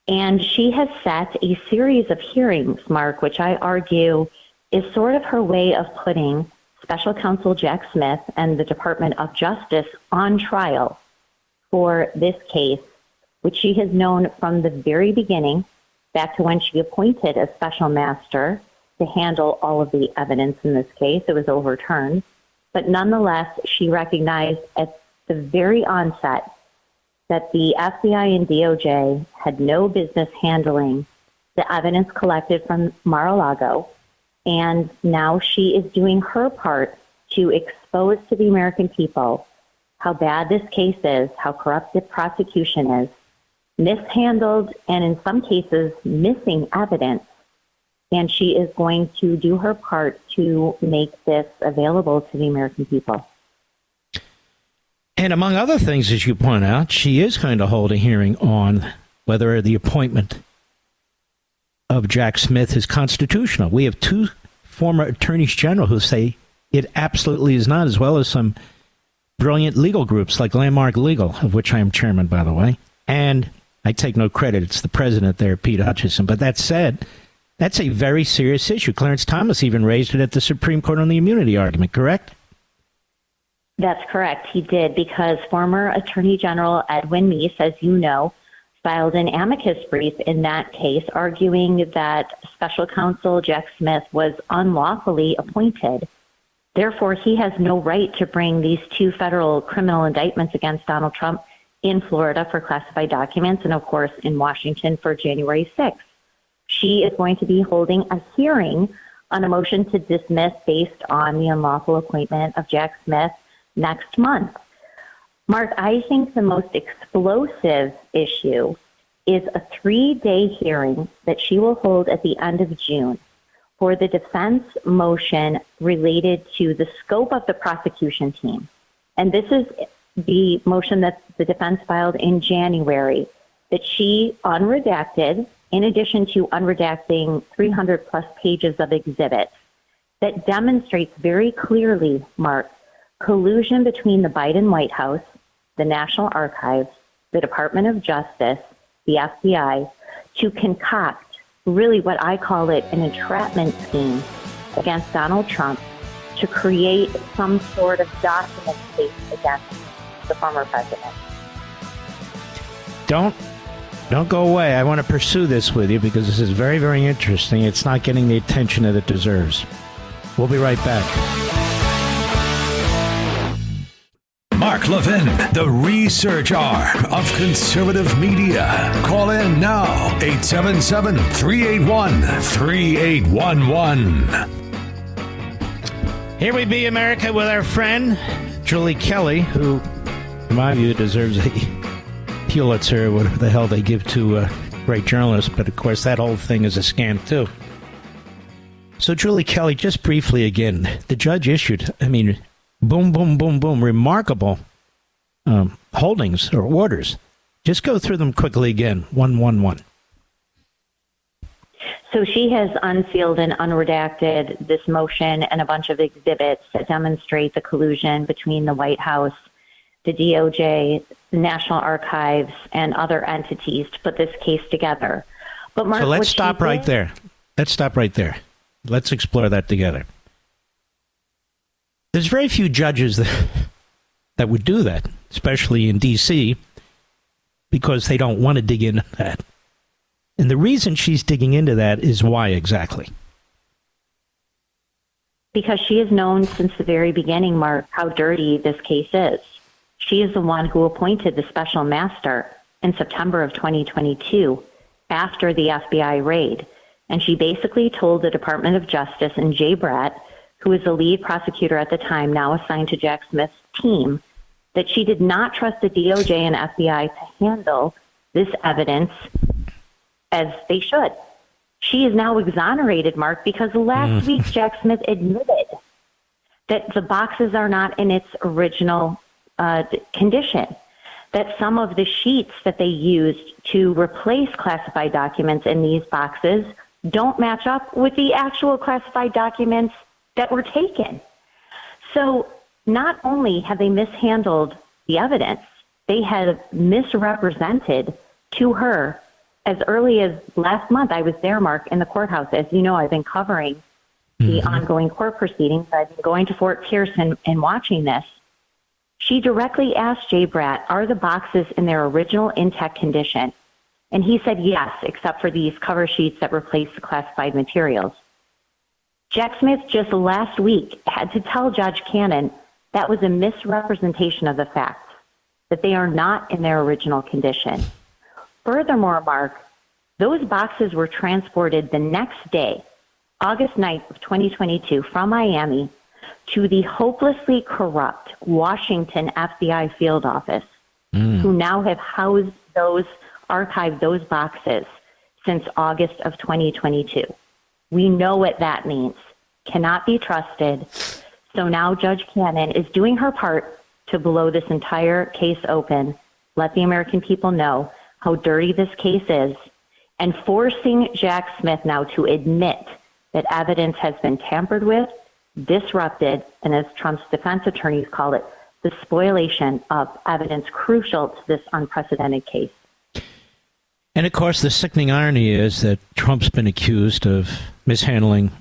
And she has set a series of hearings, Mark, which I argue is sort of her way of putting Special Counsel Jack Smith and the Department of Justice on trial for this case, which she has known from the very beginning, back to when she appointed a special master to handle all of the evidence in this case. It was overturned. But nonetheless, she recognized at the very onset that the FBI and DOJ had no business handling the evidence collected from Mar-A-Lago. And now she is doing her part to expose to the American people how bad this case is, how corrupt the prosecution is, mishandled, and in some cases, missing evidence. And she is going to do her part to make this available to the American people. And among other things, as you point out, she is going to hold a hearing on whether the appointment of Jack Smith is constitutional. We have two former attorneys general who say it absolutely is not, as well as some brilliant legal groups like Landmark Legal, of which I am chairman, by the way. And I take no credit. It's the president there, Pete Hutchison. But that said, that's a very serious issue. Clarence Thomas even raised it at the Supreme Court on the immunity argument, correct? That's correct. He did, because former Attorney General Edwin Meese, as you know, filed an amicus brief in that case, arguing that Special Counsel Jack Smith was unlawfully appointed. Therefore, he has no right to bring these two federal criminal indictments against Donald Trump in Florida for classified documents and, of course, in Washington for January 6th. She is going to be holding a hearing on a motion to dismiss based on the unlawful appointment of Jack Smith next month. Mark, I think the most explosive issue is a 3-day hearing that she will hold at the end of June for the defense motion related to the scope of the prosecution team. And this is the motion that the defense filed in January, that she unredacted, in addition to unredacting 300 plus pages of exhibits, that demonstrates very clearly, Mark, collusion between the Biden White House, the National Archives, the Department of Justice, the FBI, to concoct really what I call it an entrapment scheme against Donald Trump to create some sort of document case against the former president. Don't go away. I want to pursue this with you because this is very, very interesting. It's not getting the attention that it deserves. We'll be right back. Mark Levin, the research arm of conservative media. Call in now, 877-381-3811. Here we be, America, with our friend Julie Kelly, who, in my view, deserves a Pulitzer, whatever the hell they give to great journalists. But, of course, that whole thing is a scam, too. So, Julie Kelly, just briefly again, the judge issued, boom, boom, boom, boom, remarkable holdings or orders. Just go through them quickly again, 111. So she has unsealed and unredacted this motion and a bunch of exhibits that demonstrate the collusion between the White House, the DOJ, the National Archives, and other entities to put this case together. But Mark, so let's stop right there. Let's stop right there. Let's explore that together. There's very few judges that would do that, especially in D.C., because they don't want to dig into that. And the reason she's digging into that is why exactly? Because she has known since the very beginning, Mark, how dirty this case is. She is the one who appointed the special master in September of 2022 after the FBI raid. And she basically told the Department of Justice and Jay Bratt, who was the lead prosecutor at the time, now assigned to Jack Smith's team, that she did not trust the DOJ and FBI to handle this evidence as they should. She is now exonerated, Mark, because last week Jack Smith admitted that the boxes are not in its original condition, that some of the sheets that they used to replace classified documents in these boxes don't match up with the actual classified documents that were taken. So not only have they mishandled the evidence, they have misrepresented to her. As early as last month, I was there, Mark, in the courthouse. As you know, I've been covering the ongoing court proceedings. I've been going to Fort Pierce and watching this. She directly asked Jay Bratt, are the boxes in their original intact condition? And he said yes, except for these cover sheets that replace the classified materials. Jack Smith just last week had to tell Judge Cannon that was a misrepresentation of the facts, that they are not in their original condition. Furthermore, Mark, those boxes were transported the next day, August 9th of 2022, from Miami to the hopelessly corrupt Washington FBI field office, who now have archived those boxes since August of 2022. We know what that means. Cannot be trusted. So now Judge Cannon is doing her part to blow this entire case open, let the American people know how dirty this case is, and forcing Jack Smith now to admit that evidence has been tampered with, disrupted, and as Trump's defense attorneys call it, the spoliation of evidence crucial to this unprecedented case. And, of course, the sickening irony is that Trump's been accused of mishandling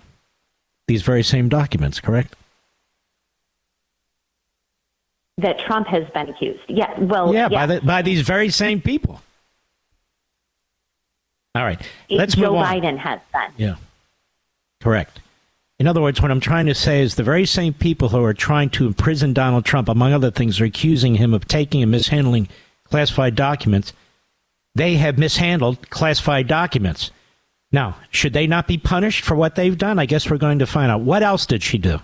these very same documents, correct? That Trump has been accused. Yeah, well, yeah. By these very same people. All right, let's move on. Joe Biden has been. Yeah, correct. In other words, what I'm trying to say is the very same people who are trying to imprison Donald Trump, among other things, are accusing him of taking and mishandling classified documents. They have mishandled classified documents. Now, should they not be punished for what they've done? I guess we're going to find out. What else did she do?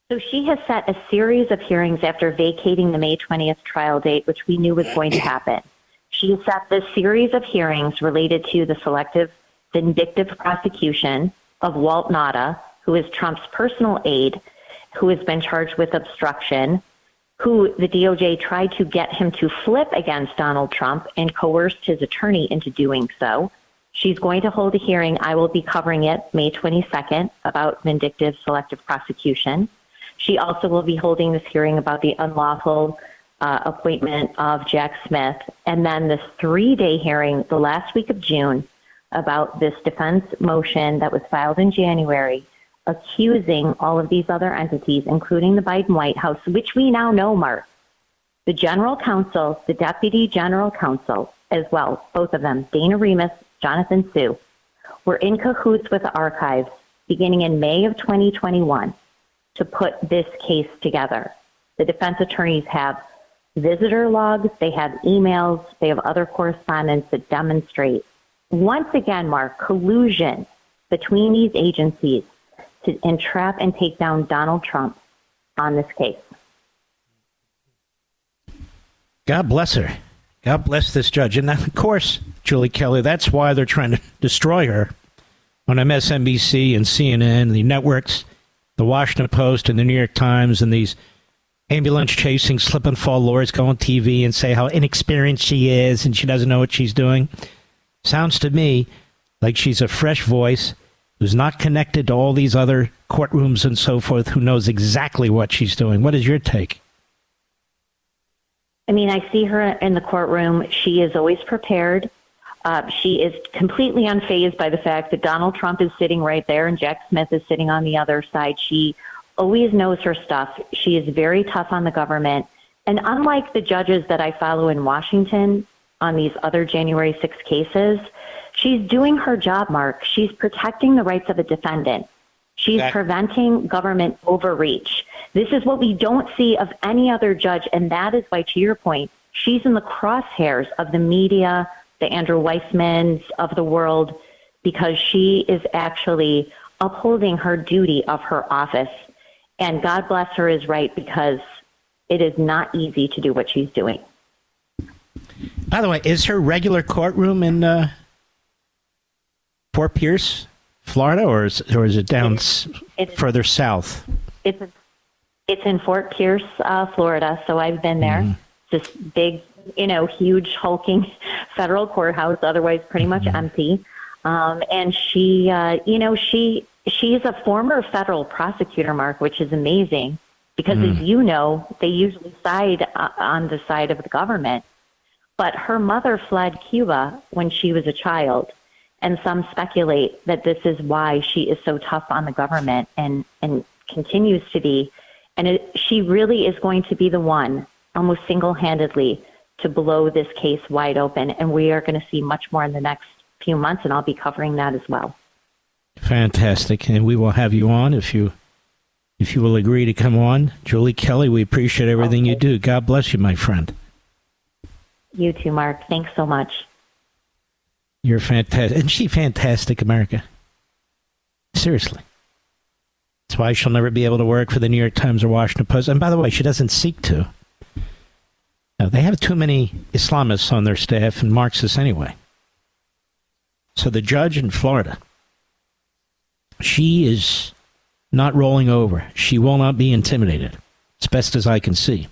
So she has set a series of hearings after vacating the May 20th trial date, which we knew was going to happen. She set this series of hearings related to the selective vindictive prosecution of Walt Nauta, who is Trump's personal aide, who has been charged with obstruction, who the DOJ tried to get him to flip against Donald Trump and coerced his attorney into doing so. She's going to hold a hearing. I will be covering it May 22nd about vindictive selective prosecution. She also will be holding this hearing about the unlawful appointment of Jack Smith, and then this 3-day hearing the last week of June about this defense motion that was filed in January accusing all of these other entities, including the Biden White House, which we now know, Mark, the general counsel, the deputy general counsel as well, both of them, Dana Remus, Jonathan Sue, were in cahoots with the archives beginning in May of 2021 to put this case together. The defense attorneys have visitor logs, they have emails, they have other correspondence that demonstrate, once again, Mark, collusion between these agencies to entrap and take down Donald Trump on this case. God bless her. God bless this judge. And of course, Julie Kelly, that's why they're trying to destroy her on MSNBC and CNN, the networks, the Washington Post and the New York Times, and these ambulance-chasing slip-and-fall lawyers go on TV and say how inexperienced she is and she doesn't know what she's doing. Sounds to me like she's a fresh voice who's not connected to all these other courtrooms and so forth, who knows exactly what she's doing. What is your take? I mean, I see her in the courtroom. She is always prepared. She is completely unfazed by the fact that Donald Trump is sitting right there and Jack Smith is sitting on the other side. She always knows her stuff. She is very tough on the government. And unlike the judges that I follow in Washington on these other January 6 cases, she's doing her job, Mark. She's protecting the rights of a defendant. She's preventing government overreach. This is what we don't see of any other judge, and that is why, to your point, she's in the crosshairs of the media, the Andrew Weissmans of the world, because she is actually upholding her duty of her office. And God bless her is right, because it is not easy to do what she's doing. By the way, is her regular courtroom in Fort Pierce, Florida, or is it down further south? It's in Fort Pierce, Florida. So I've been there. This big, huge, hulking federal courthouse, otherwise pretty much empty. And she, she's a former federal prosecutor, Mark, which is amazing because, as you know, they usually side on the side of the government. But her mother fled Cuba when she was a child. And some speculate that this is why she is so tough on the government and continues to be. And she really is going to be the one, almost single-handedly, to blow this case wide open. And we are going to see much more in the next few months, and I'll be covering that as well. Fantastic. And we will have you on if you will agree to come on. Julie Kelly, we appreciate everything you do. God bless you, my friend. You too, Mark. Thanks so much. You're fantastic. Isn't she fantastic, America? Seriously. That's why she'll never be able to work for the New York Times or Washington Post. And by the way, she doesn't seek to. No, they have too many Islamists on their staff and Marxists anyway. So the judge in Florida, she is not rolling over. She will not be intimidated, as best as I can see.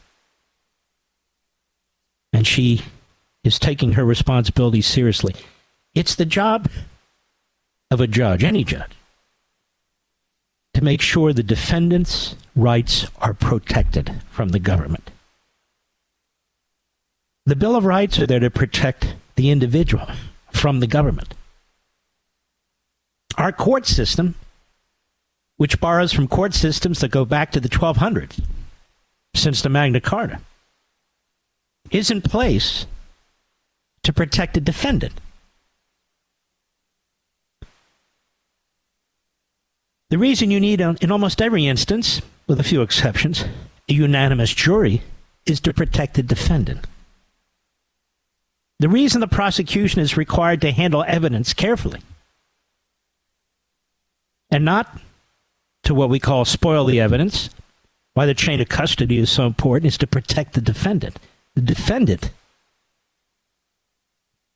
And she is taking her responsibility seriously. It's the job of a judge, any judge, to make sure the defendant's rights are protected from the government. The Bill of Rights are there to protect the individual from the government. Our court system, which borrows from court systems that go back to the 1200s, since the Magna Carta, is in place to protect the defendant. The reason you need, in almost every instance, with a few exceptions, a unanimous jury is to protect the defendant. The reason the prosecution is required to handle evidence carefully and not to what we call spoil the evidence, why the chain of custody is so important, is to protect the defendant. The defendant,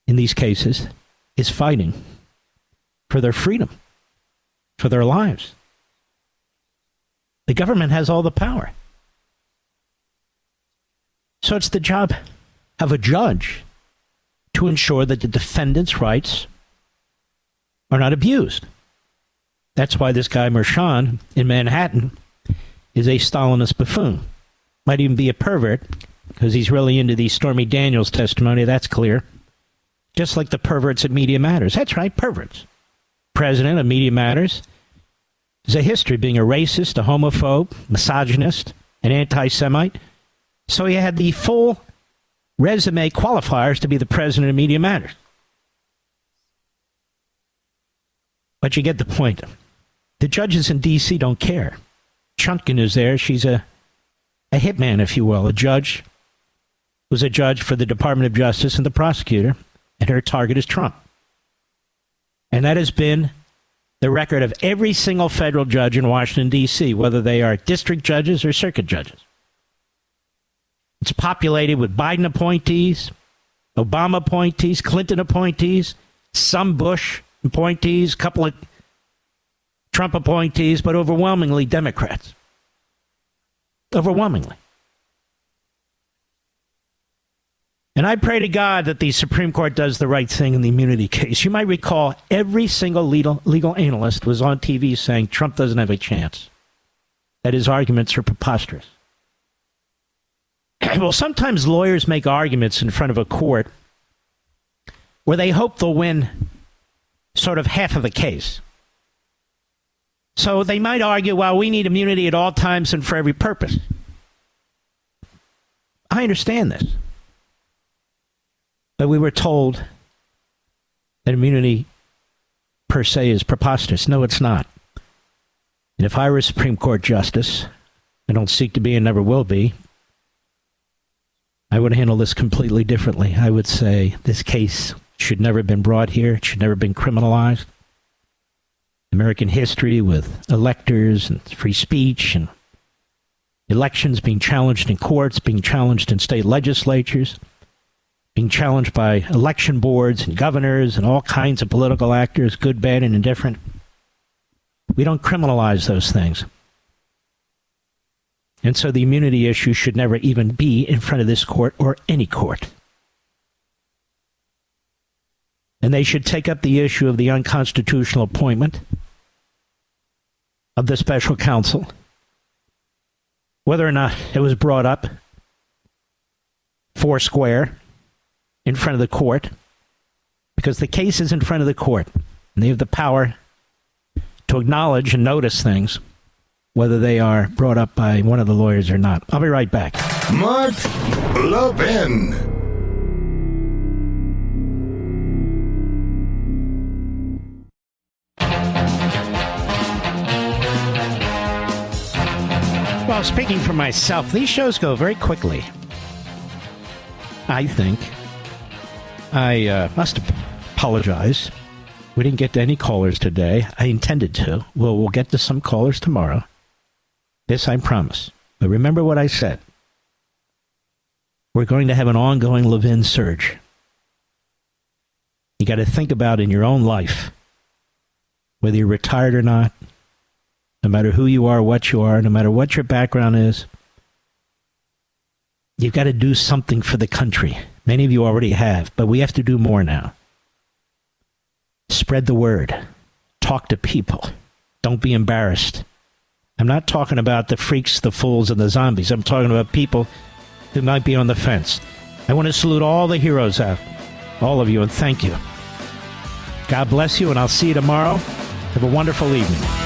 in these cases, is fighting for their freedom, for their lives. The government has all the power. So it's the job of a judge to ensure that the defendant's rights are not abused. That's why this guy Mershon in Manhattan is a Stalinist buffoon. Might even be a pervert, because he's really into the Stormy Daniels testimony, that's clear. Just like the perverts at Media Matters. That's right, perverts. President of Media Matters has a history of being a racist, a homophobe, misogynist, an anti-Semite. So he had the full resume qualifiers to be the president of Media Matters. But you get the point. The judges in D.C. don't care. Chutkan is there. She's a hitman, if you will. A judge who's a judge for the Department of Justice and the prosecutor, and her target is Trump. And that has been the record of every single federal judge in Washington, D.C., whether they are district judges or circuit judges. It's populated with Biden appointees, Obama appointees, Clinton appointees, some Bush appointees, a couple of Trump appointees, but overwhelmingly Democrats. Overwhelmingly. And I pray to God that the Supreme Court does the right thing in the immunity case. You might recall every single legal analyst was on TV saying Trump doesn't have a chance, that his arguments are preposterous. Well, sometimes lawyers make arguments in front of a court where they hope they'll win sort of half of a case. So they might argue, well, we need immunity at all times and for every purpose. I understand this. But we were told that immunity per se is preposterous. No, it's not. And if I were a Supreme Court justice, I don't seek to be and never will be, I would handle this completely differently. I would say this case should never have been brought here. It should never have been criminalized. American history with electors and free speech and elections being challenged in courts, being challenged in state legislatures, being challenged by election boards and governors and all kinds of political actors, good, bad, and indifferent. We don't criminalize those things. And so the immunity issue should never even be in front of this court or any court. And they should take up the issue of the unconstitutional appointment of the special counsel, whether or not it was brought up foursquare in front of the court, because the case is in front of the court, and they have the power to acknowledge and notice things, whether they are brought up by one of the lawyers or not. I'll be right back. Mark Levin. Well, speaking for myself, these shows go very quickly. I think. I must apologize. We didn't get to any callers today. I intended to. We'll get to some callers tomorrow. This I promise. But remember what I said. We're going to have an ongoing Levin surge. You got to think about in your own life, whether you're retired or not, no matter who you are, what you are, no matter what your background is, you've got to do something for the country. Many of you already have, but we have to do more now. Spread the word. Talk to people. Don't be embarrassed. I'm not talking about the freaks, the fools, and the zombies. I'm talking about people who might be on the fence. I want to salute all the heroes out, all of you, and thank you. God bless you, and I'll see you tomorrow. Have a wonderful evening.